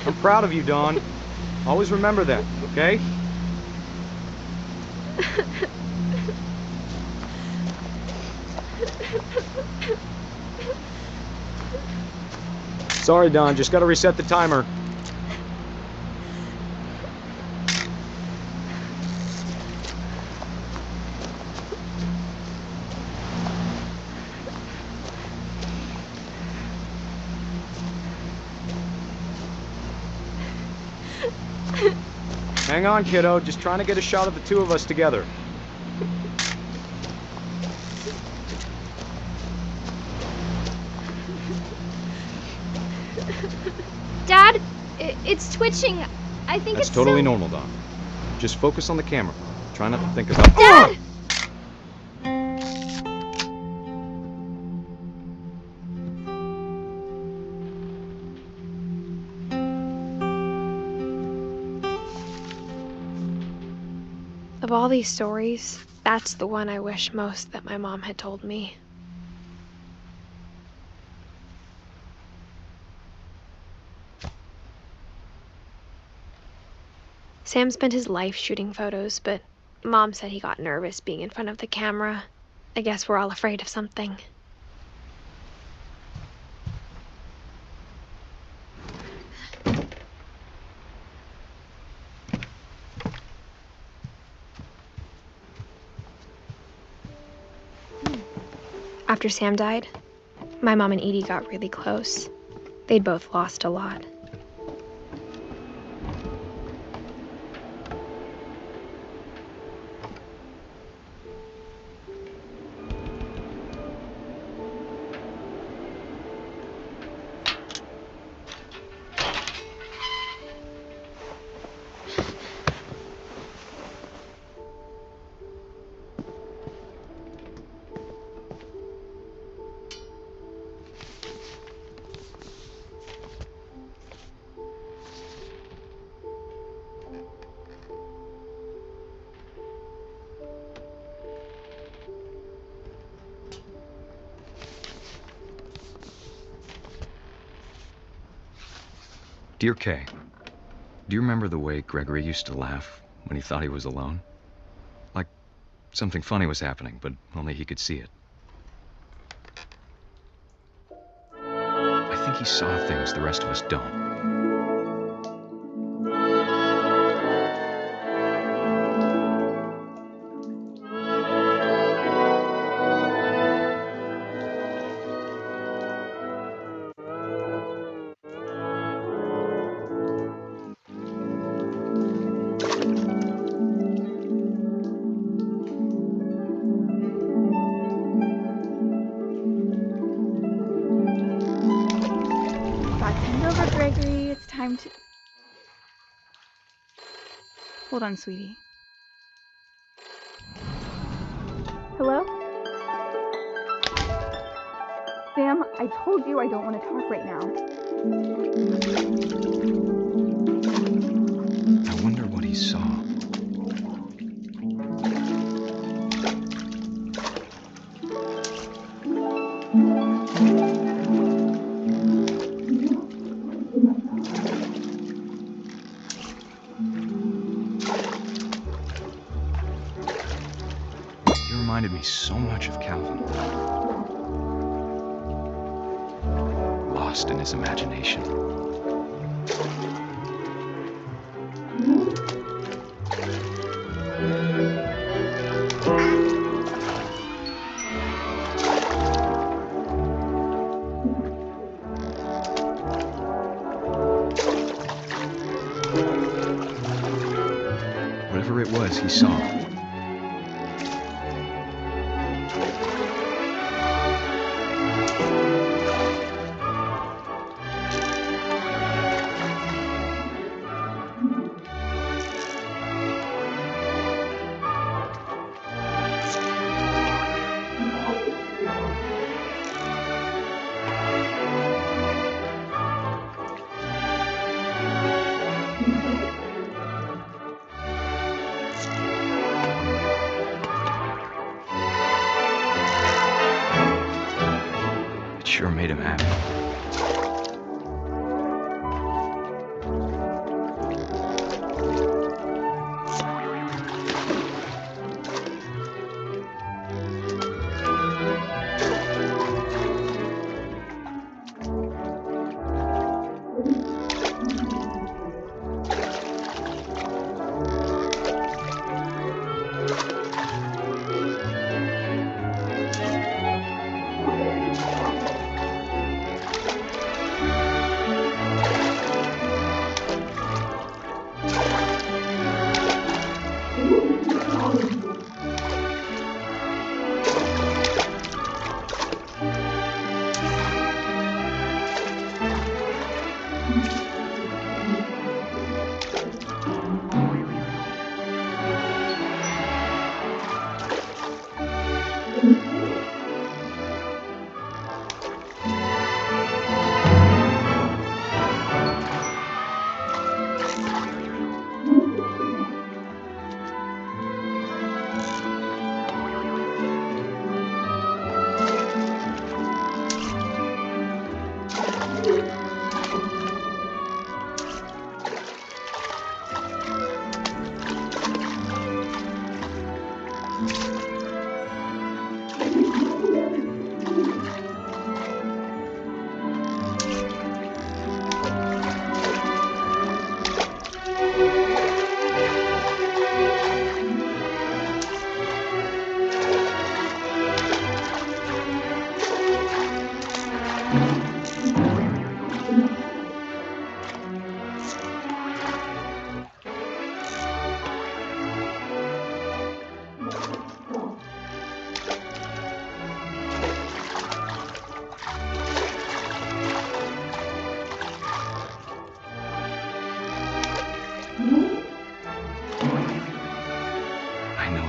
I'm proud of you, Dawn. Always remember that, okay? Sorry, Dawn. Just gotta reset the timer. Hang on, kiddo. Just trying to get a shot of the two of us together. Dad, it's twitching. I think That's it's totally normal, Don. Just focus on the camera. Try not to think about... Dad! Of all these stories, that's the one I wish most that my mom had told me. Sam spent his life shooting photos, but Mom said he got nervous being in front of the camera. I guess we're all afraid of something. After Sam died, my mom and Edie got really close. They'd both lost a lot. Dear Kay, do you remember the way Gregory used to laugh when he thought he was alone? Like something funny was happening, but only he could see it. I think he saw things the rest of us don't. Over, Gregory. It's time to... Hold on, sweetie. Hello? Sam, I told you I don't want to talk right now. I wonder what he saw. Reminded me so much of Calvin. Lost in his imagination. Whatever it was, he saw. sure made him happy.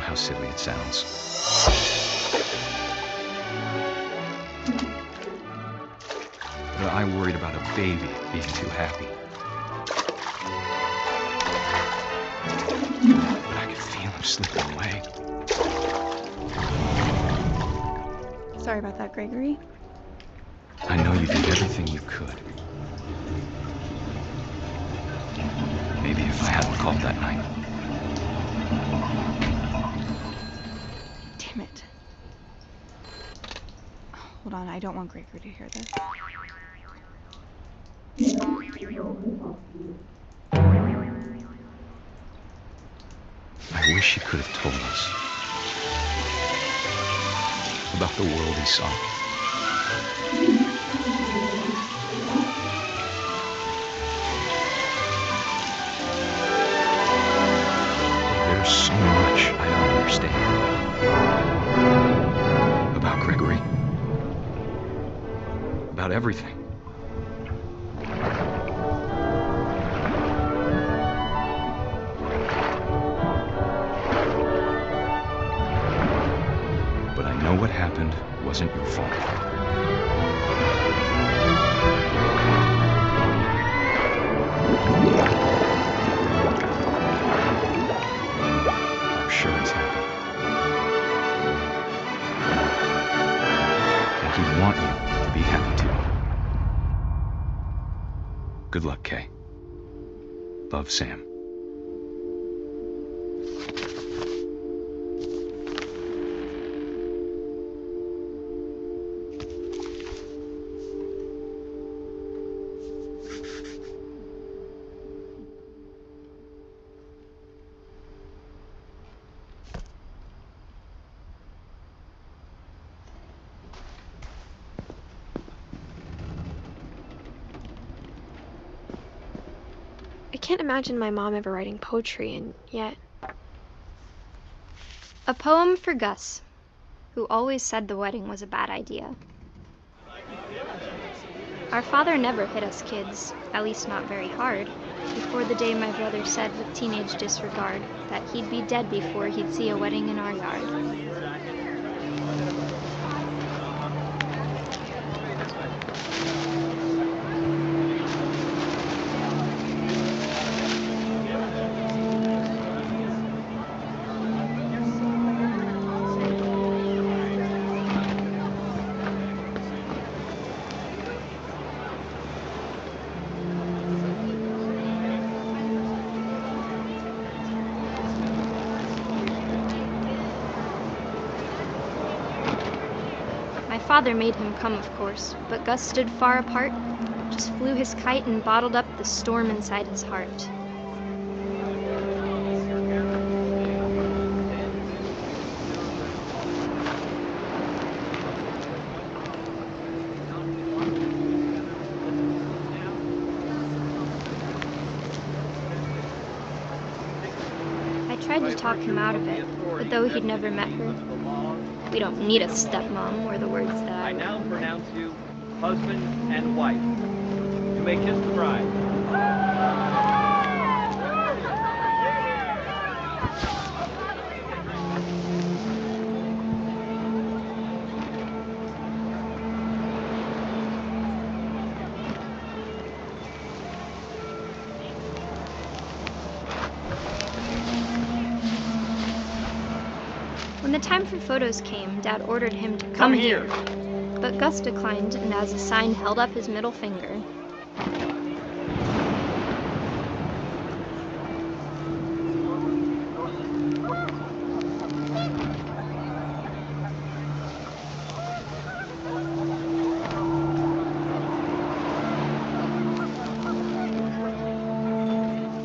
How silly it sounds. But I worried about a baby being too happy. But I could feel him slipping away. Sorry about that, Gregory. I know you did everything you could. Maybe if I hadn't called that night. Damn it. Hold on, I don't want Gregory to hear this. I wish he could have told us about the world he saw. There's so much I don't understand about Gregory, about everything. But I know what happened wasn't your fault. I'm sure he's happy. And he'd want you to be happy too. Good luck, Kay. Love, Sam. I can't imagine my mom ever writing poetry, and yet... A poem for Gus, who always said the wedding was a bad idea. Our father never hit us kids, at least not very hard, before the day my brother said with teenage disregard that he'd be dead before he'd see a wedding in our yard. father made him come, of course, but Gus stood far apart, just flew his kite and bottled up the storm inside his heart. I tried to talk him out of it, but though he'd never met her, "We don't need a stepmom," were the words that I now pronounce you husband and wife. You may kiss the bride. When the time for photos came, Dad ordered him to come here. But Gus declined, and as a sign held up his middle finger.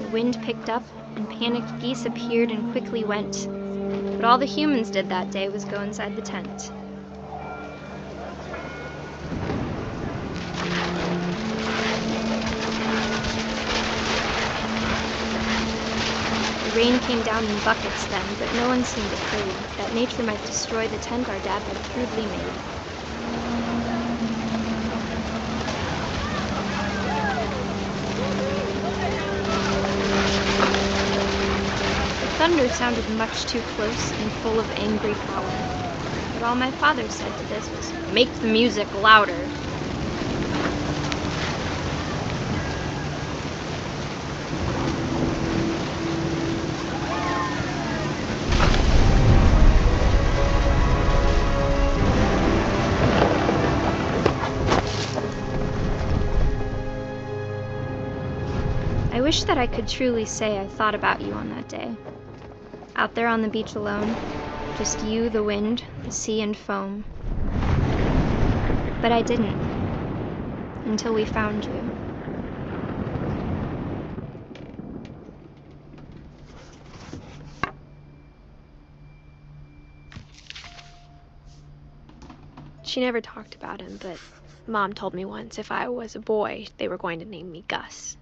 The wind picked up, and panicked geese appeared and quickly went. But all the humans did that day was go inside the tent. The rain came down in buckets then, but no one seemed afraid that nature might destroy the tent our dad had crudely made. Thunder sounded much too close and full of angry power. But all my father said to this was, "Make the music louder." I wish that I could truly say I thought about you on that day. Out there on the beach alone, just you, the wind, the sea, and foam. But I didn't, until we found you. She never talked about him, but Mom told me once if I was a boy, they were going to name me Gus.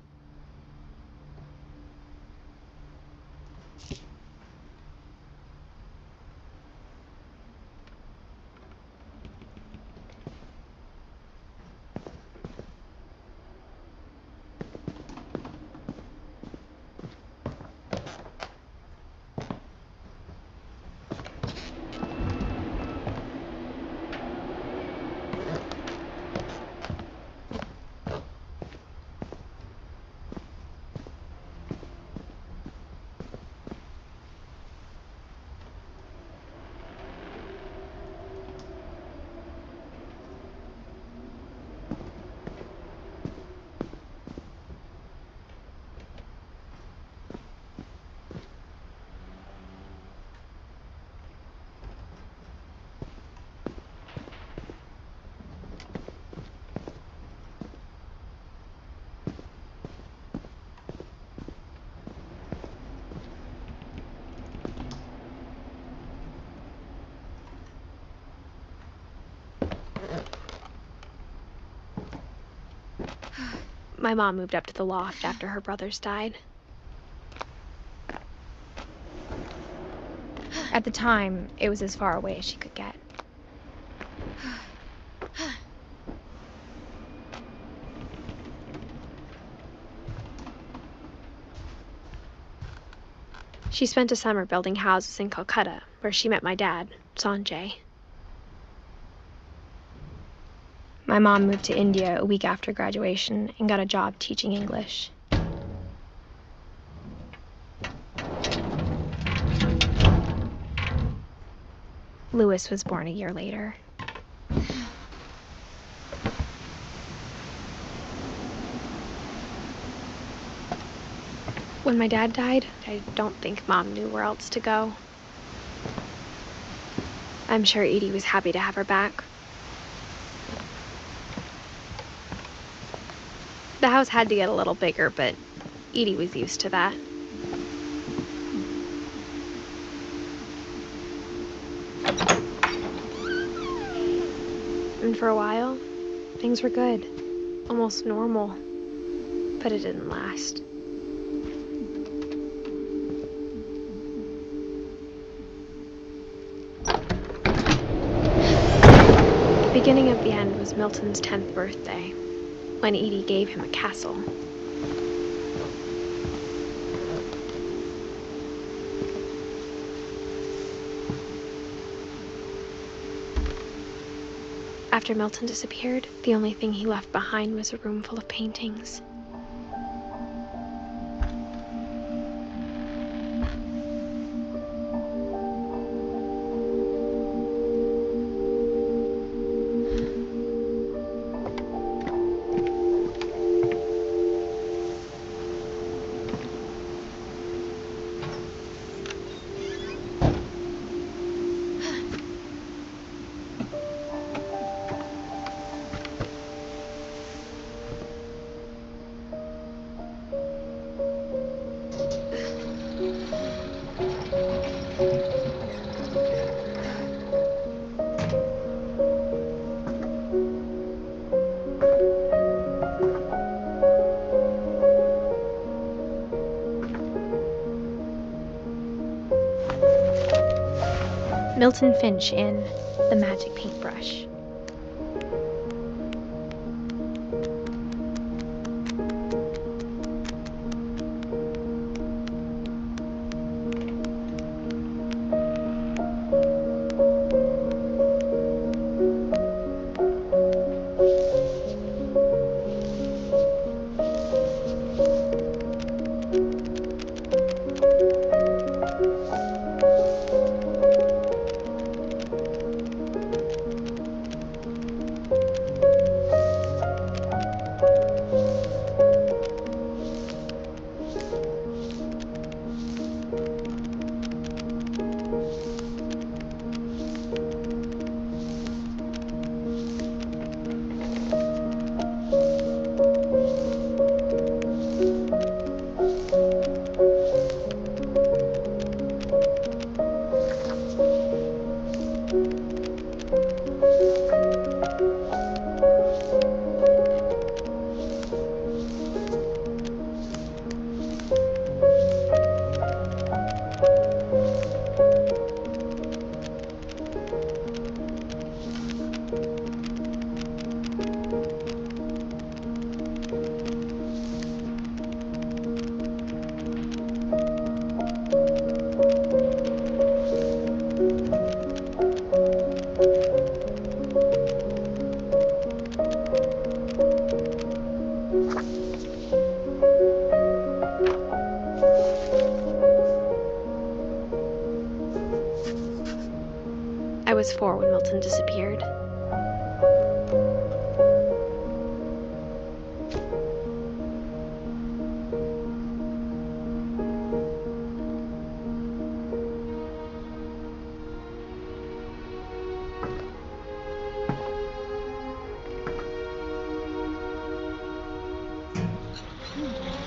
My mom moved up to the loft after her brothers died. At the time, it was as far away as she could get. She spent a summer building houses in Calcutta, where she met my dad, Sanjay. My mom moved to India a week after graduation and got a job teaching English. Louis was born a year later. When my dad died, I don't think Mom knew where else to go. I'm sure Edie was happy to have her back. The house had to get a little bigger, but Edie was used to that. And for a while, things were good, almost normal, but it didn't last. The beginning of the end was Milton's 10th birthday, when Edie gave him a castle. After Milton disappeared, the only thing he left behind was a room full of paintings. Milton Finch in The Magic Paintbrush. I was 4 when Milton disappeared.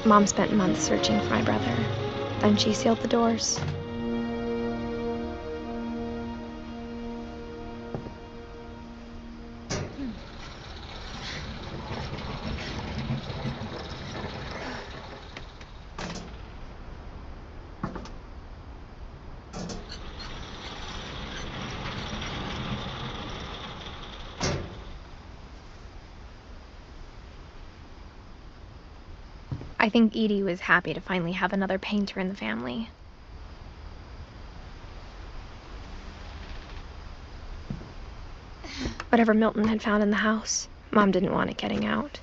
Mom spent months searching for my brother. Then she sealed the doors. I think Edie was happy to finally have another painter in the family. Whatever Milton had found in the house, Mom didn't want it getting out.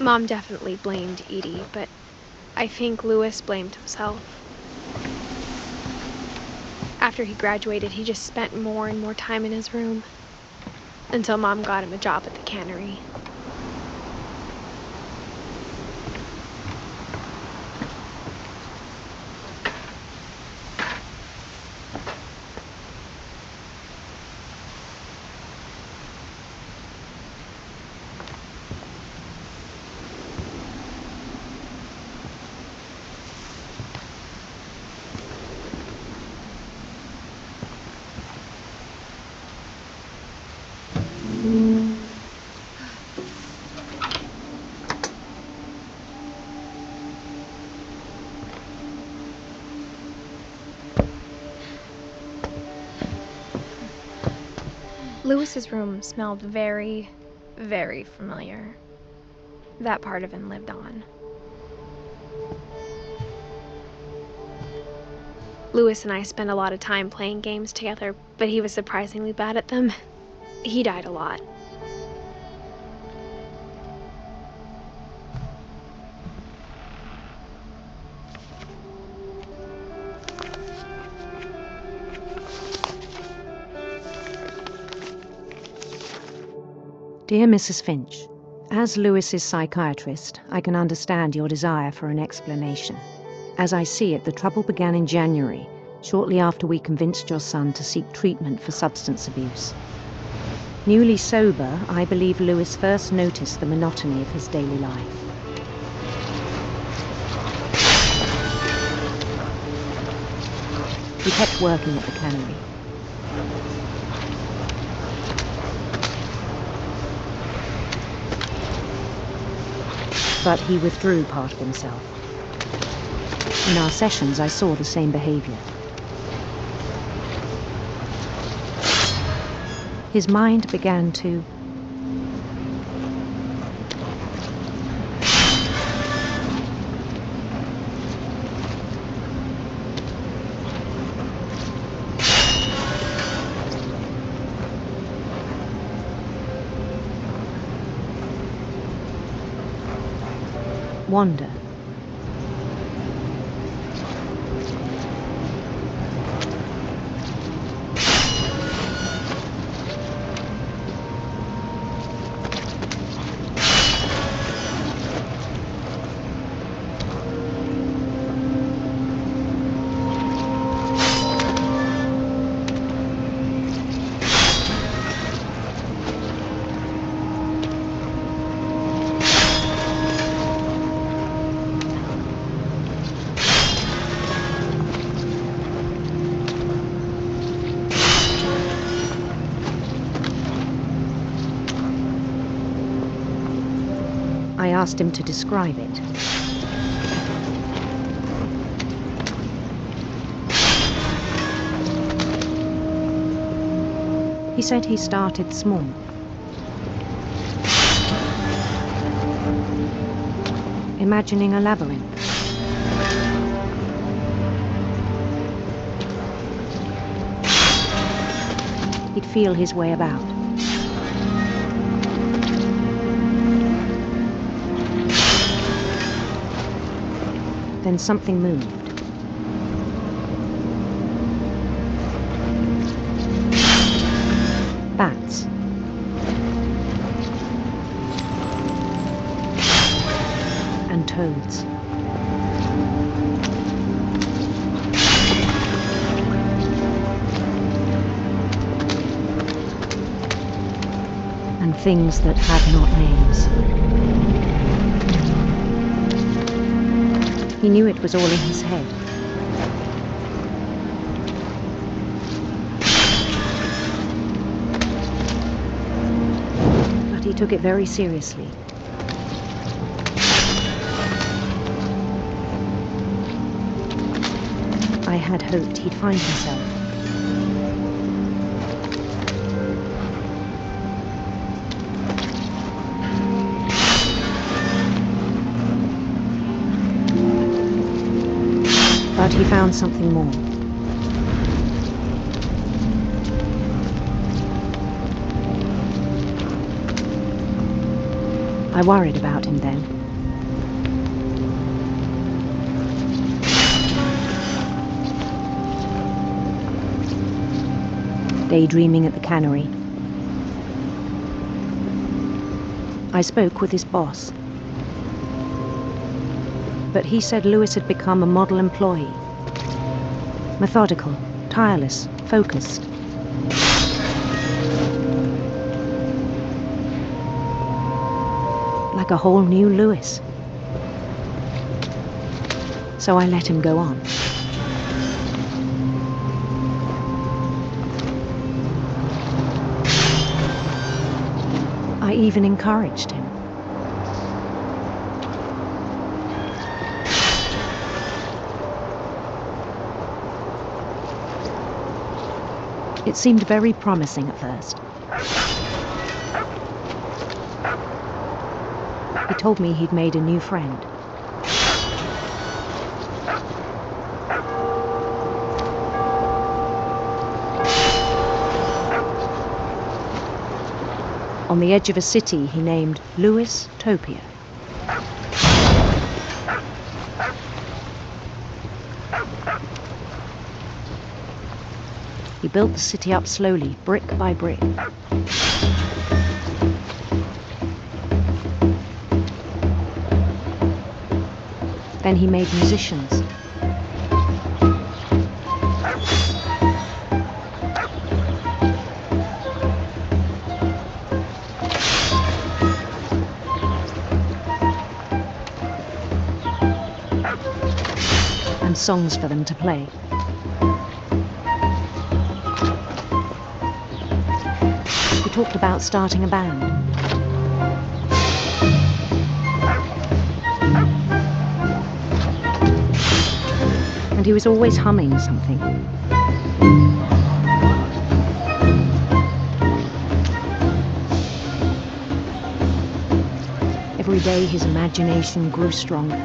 Mom definitely blamed Edie, but I think Louis blamed himself. After he graduated, he just spent more and more time in his room, until Mom got him a job at the cannery. Louis's room smelled very, very familiar. That part of him lived on. Louis and I spent a lot of time playing games together, but he was surprisingly bad at them. He died a lot. Dear Mrs. Finch, as Louis's psychiatrist, I can understand your desire for an explanation. As I see it, the trouble began in January, shortly after we convinced your son to seek treatment for substance abuse. Newly sober, I believe Louis first noticed the monotony of his daily life. He kept working at the cannery. But he withdrew part of himself. In our sessions, I saw the same behavior. His mind began to wander. I asked him to describe it. He said he started small. Imagining a labyrinth. He'd feel his way about. Then something moved. Bats. And toads. And things that had not names. He knew it was all in his head. But he took it very seriously. I had hoped he'd find himself. But he found something more. I worried about him then. Daydreaming at the cannery, I spoke with his boss. But he said Lewis had become a model employee. Methodical, tireless, focused. Like a whole new Lewis. So I let him go on. I even encouraged him. It seemed very promising at first. He told me he'd made a new friend. On the edge of a city he named Lewis Topia. He built the city up slowly, brick by brick. Then he made musicians. And songs for them to play. He talked about starting a band. And he was always humming something. Every day his imagination grew stronger.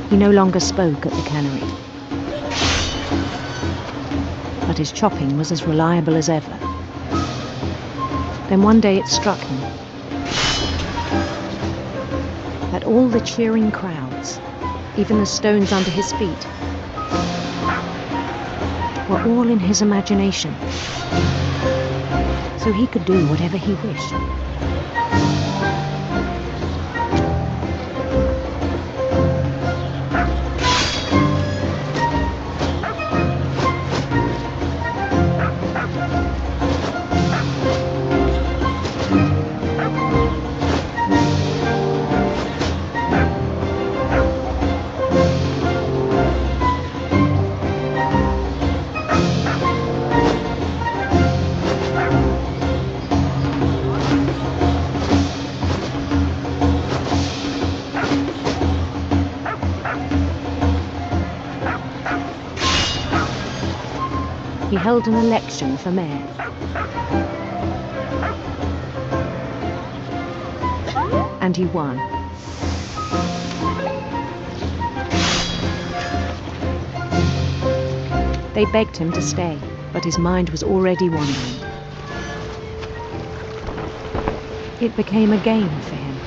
He no longer spoke at the cannery. But his chopping was as reliable as ever. Then one day it struck him that all the cheering crowds, even the stones under his feet, were all in his imagination. So he could do whatever he wished. He held an election for mayor. And he won. They begged him to stay, but his mind was already wandering. It became a game for him.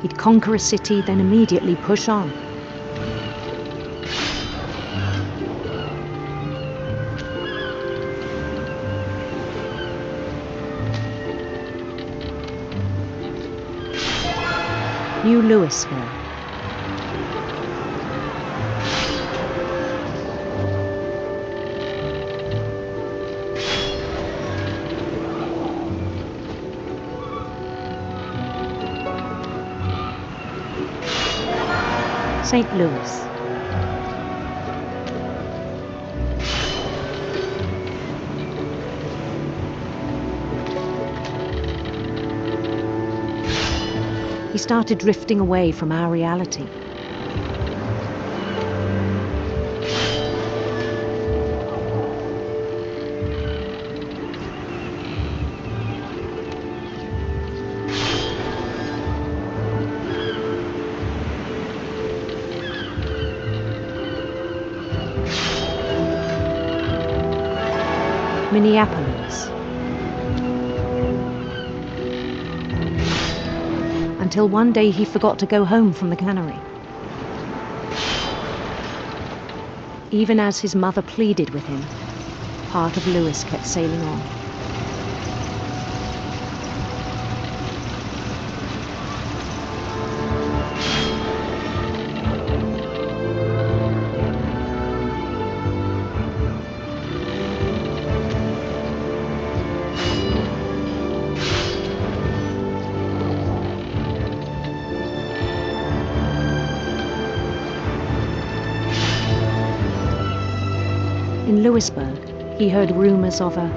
He'd conquer a city, then immediately push on. New Louisville. St. Louis. He started drifting away from our reality. Minneapolis. Until one day he forgot to go home from the cannery. Even as his mother pleaded with him, part of Lewis kept sailing on. In Lewisburg, he heard rumors of a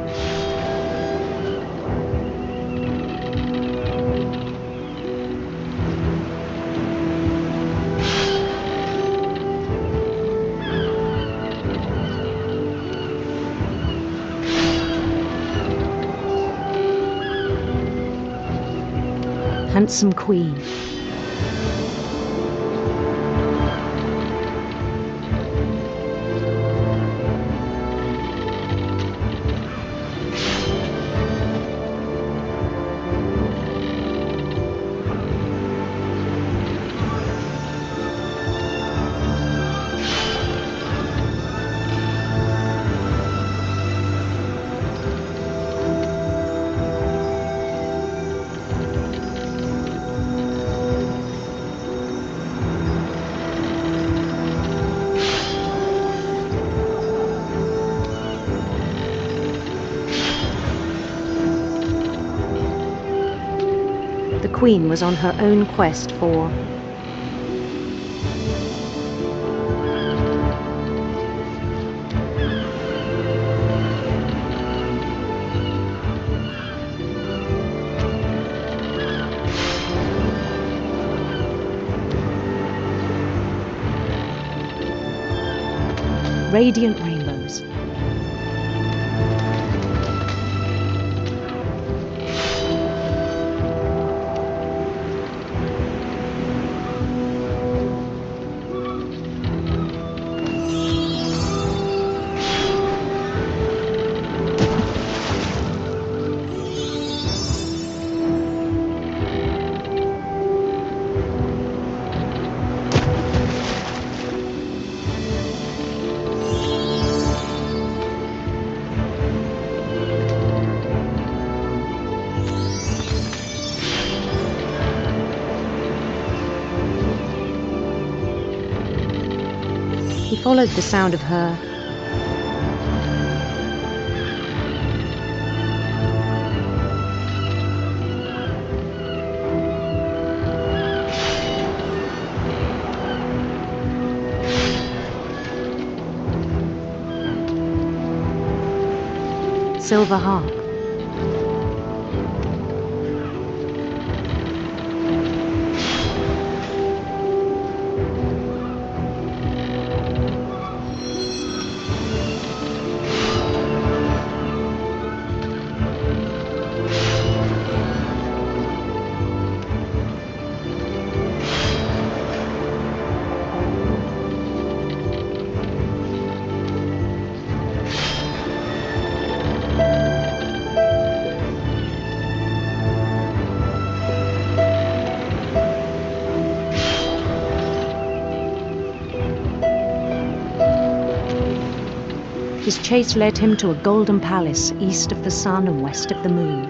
handsome queen. The queen was on her own quest for radiant rainbows. He followed the sound of her silver harp. His chase led him to a golden palace east of the sun and west of the moon.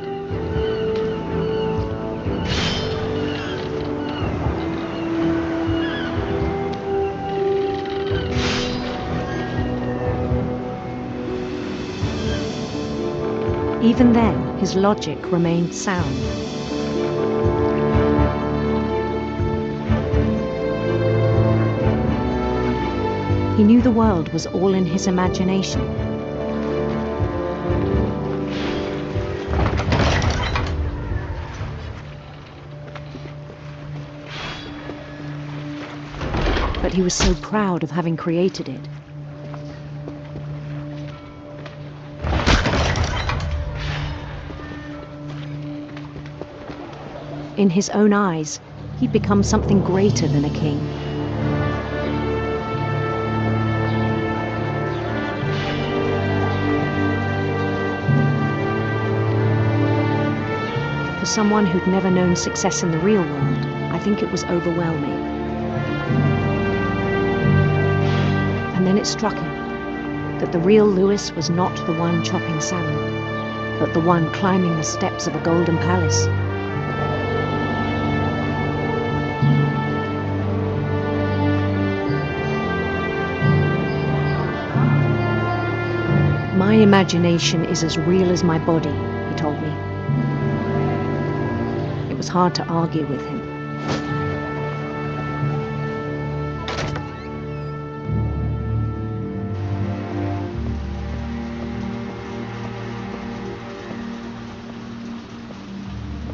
Even then, his logic remained sound. He knew the world was all in his imagination. But he was so proud of having created it. In his own eyes, he'd become something greater than a king. someone who'd never known success in the real world, I think it was overwhelming. And then it struck him that the real Lewis was not the one chopping salmon, but the one climbing the steps of a golden palace. My imagination is as real as my body, he told me. It was hard to argue with him.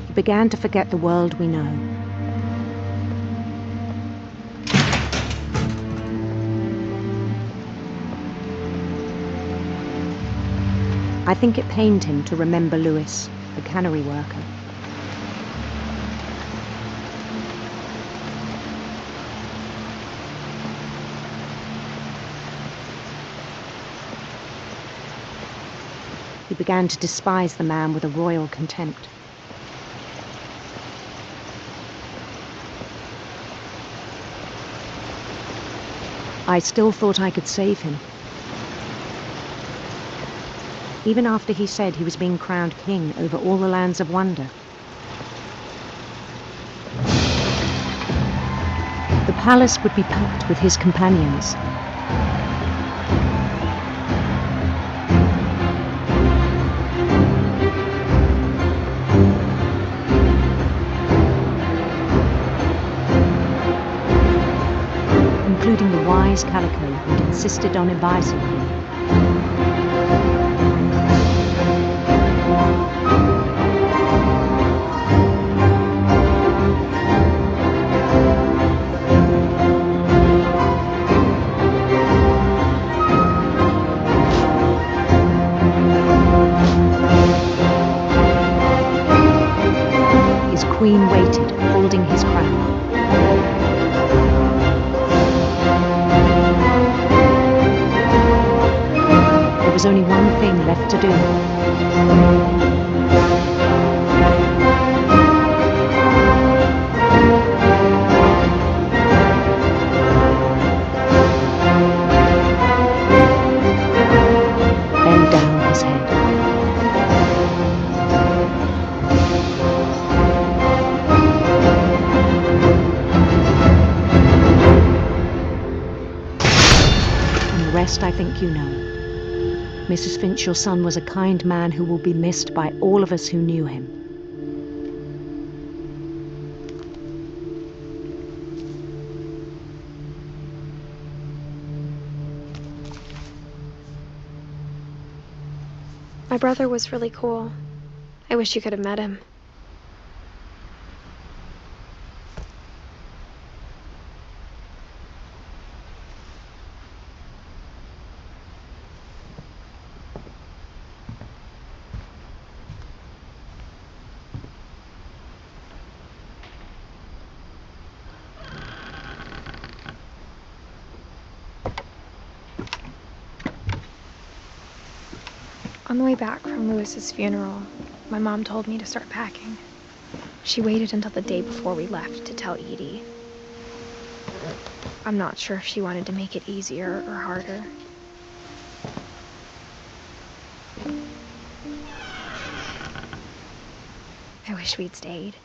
He began to forget the world we know. I think it pained him to remember Lewis, the cannery worker. He began to despise the man with a royal contempt. I still thought I could save him. Even after he said he was being crowned king over all the lands of wonder. The palace would be packed with his companions. Including the wise Calico who'd insisted on advising him. Queen waited, holding his crown. There was only one thing left to do. Bend down his head. I think you know. Mrs. Finch, your son was a kind man who will be missed by all of us who knew him. My brother was really cool. I wish you could have met him. On the way back from Lewis's funeral, my mom told me to start packing. She waited until the day before we left to tell Edie. I'm not sure if she wanted to make it easier or harder. I wish we'd stayed.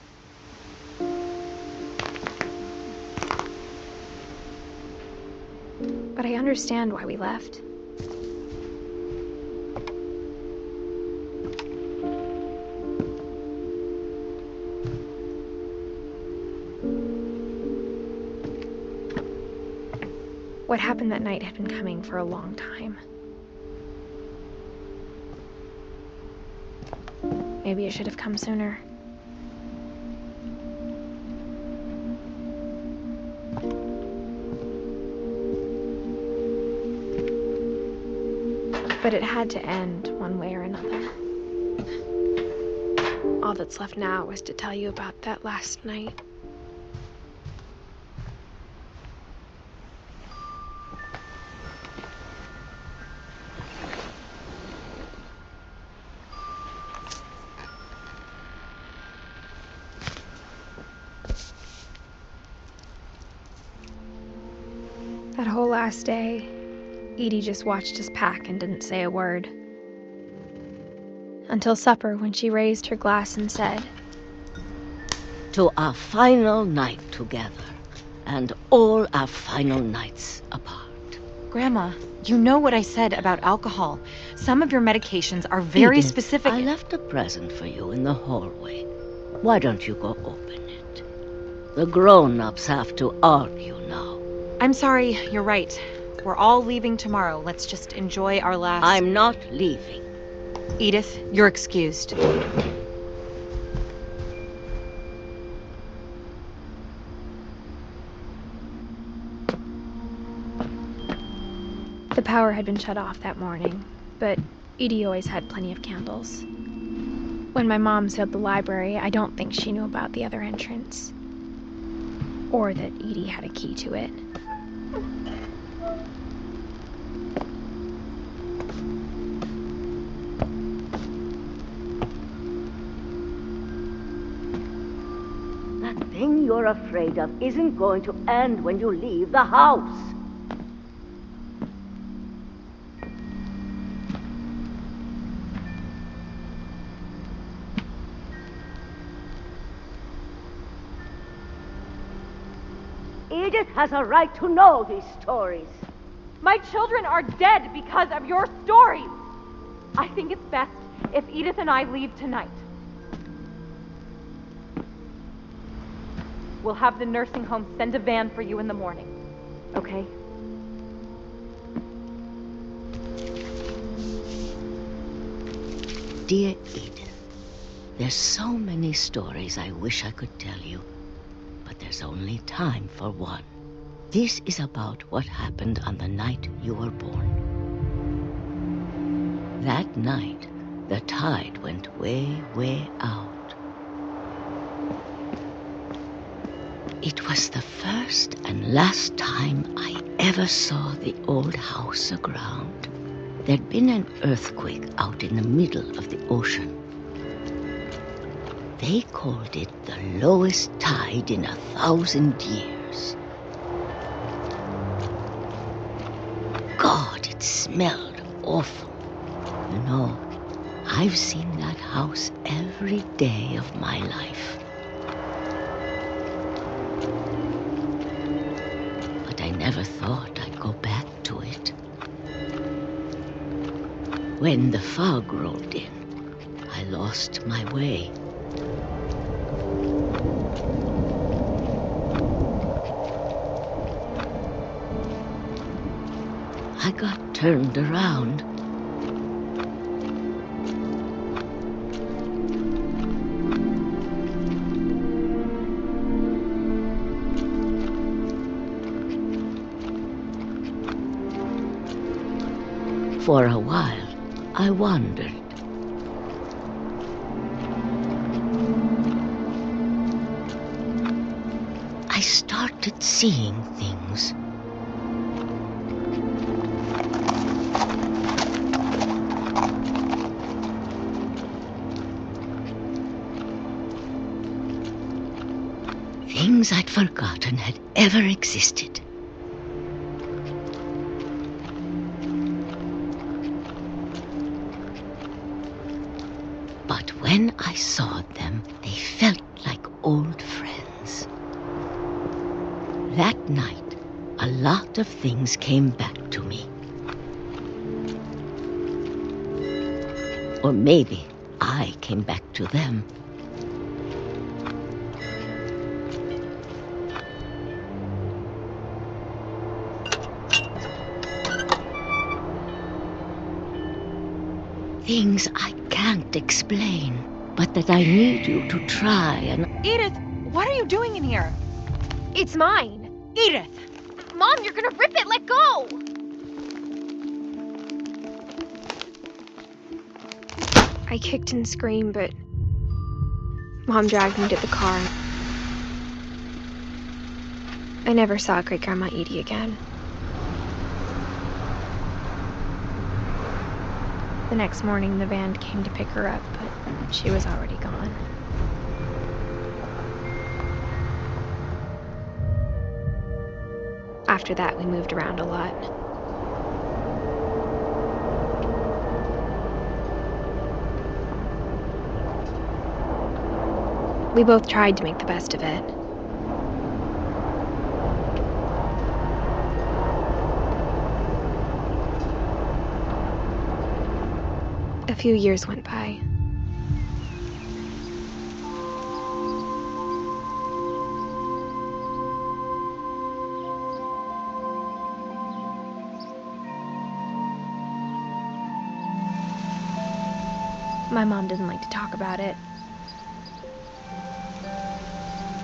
But I understand why we left. What happened that night had been coming for a long time. Maybe it should have come sooner. But it had to end one way or another. All that's left now is to tell you about that last night. That whole last day, Edie just watched us pack and didn't say a word. Until supper, when she raised her glass and said, "To our final night together, and all our final nights apart." Grandma, you know what I said about alcohol. Some of your medications are very Edith, specific. I left a present for you in the hallway. Why don't you go open it? The grown-ups have to argue now. I'm sorry, you're right. We're all leaving tomorrow. Let's just enjoy our last... I'm not leaving. Edith, you're excused. The power had been shut off that morning, but Edie always had plenty of candles. When my mom sealed the library, I don't think she knew about the other entrance. Or that Edie had a key to it. That thing you're afraid of isn't going to end when you leave the house. Edith has a right to know these stories. My children are dead because of your stories. I think it's best if Edith and I leave tonight. We'll have the nursing home send a van for you in the morning, okay? Dear Edith, there's so many stories I wish I could tell you, but there's only time for one. This is about what happened on the night you were born. That night, the tide went way, way out. It was the first and last time I ever saw the old house aground. There'd been an earthquake out in the middle of the ocean. They called it the lowest tide in 1,000 years. God, it smelled awful. You know, I've seen that house every day of my life. But I never thought I'd go back to it. When the fog rolled in, I lost my way. I got turned around. For a while, I wandered. I started seeing things. Things I'd forgotten had ever existed. But when I saw them, they felt like old friends. That night, a lot of things came back to me. Or maybe I came back to them. Things I can't explain, but that I need you to try and... Edith, what are you doing in here? It's mine. Edith! Mom, you're gonna rip it! Let go! I kicked and screamed, but Mom dragged me to the car. I never saw Great-Grandma Edie again. The next morning, the van came to pick her up, but she was already gone. after that, we moved around a lot. We both tried to make the best of it. A few years went by. My mom didn't like to talk about it,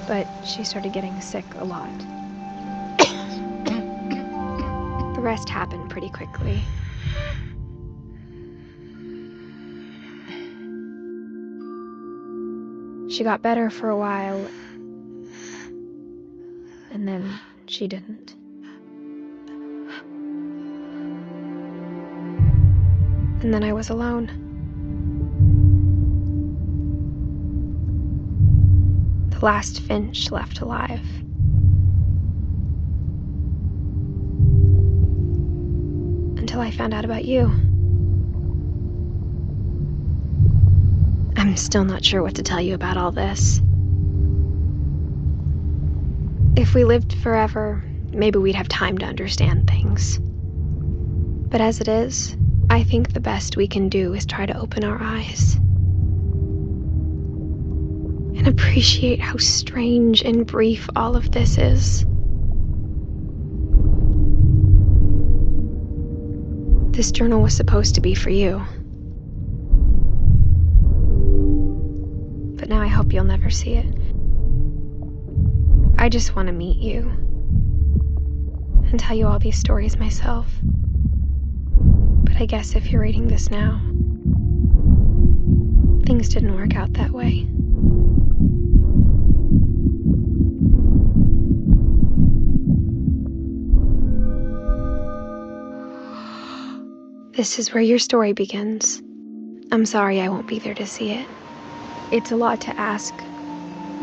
but she started getting sick a lot. The rest happened pretty quickly. She got better for a while, and then she didn't. And then I was alone. The last Finch left alive. Until I found out about you. I'm still not sure what to tell you about all this. If we lived forever, maybe we'd have time to understand things. But as it is, I think the best we can do is try to open our eyes. And appreciate how strange and brief all of this is. This journal was supposed to be for you. But now I hope you'll never see it. I just want to meet you and tell you all these stories myself. But I guess if you're reading this now, things didn't work out that way. This is where your story begins. I'm sorry I won't be there to see it. It's a lot to ask,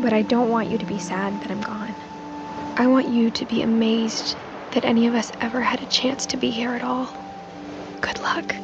but I don't want you to be sad that I'm gone. I want you to be amazed that any of us ever had a chance to be here at all. Good luck.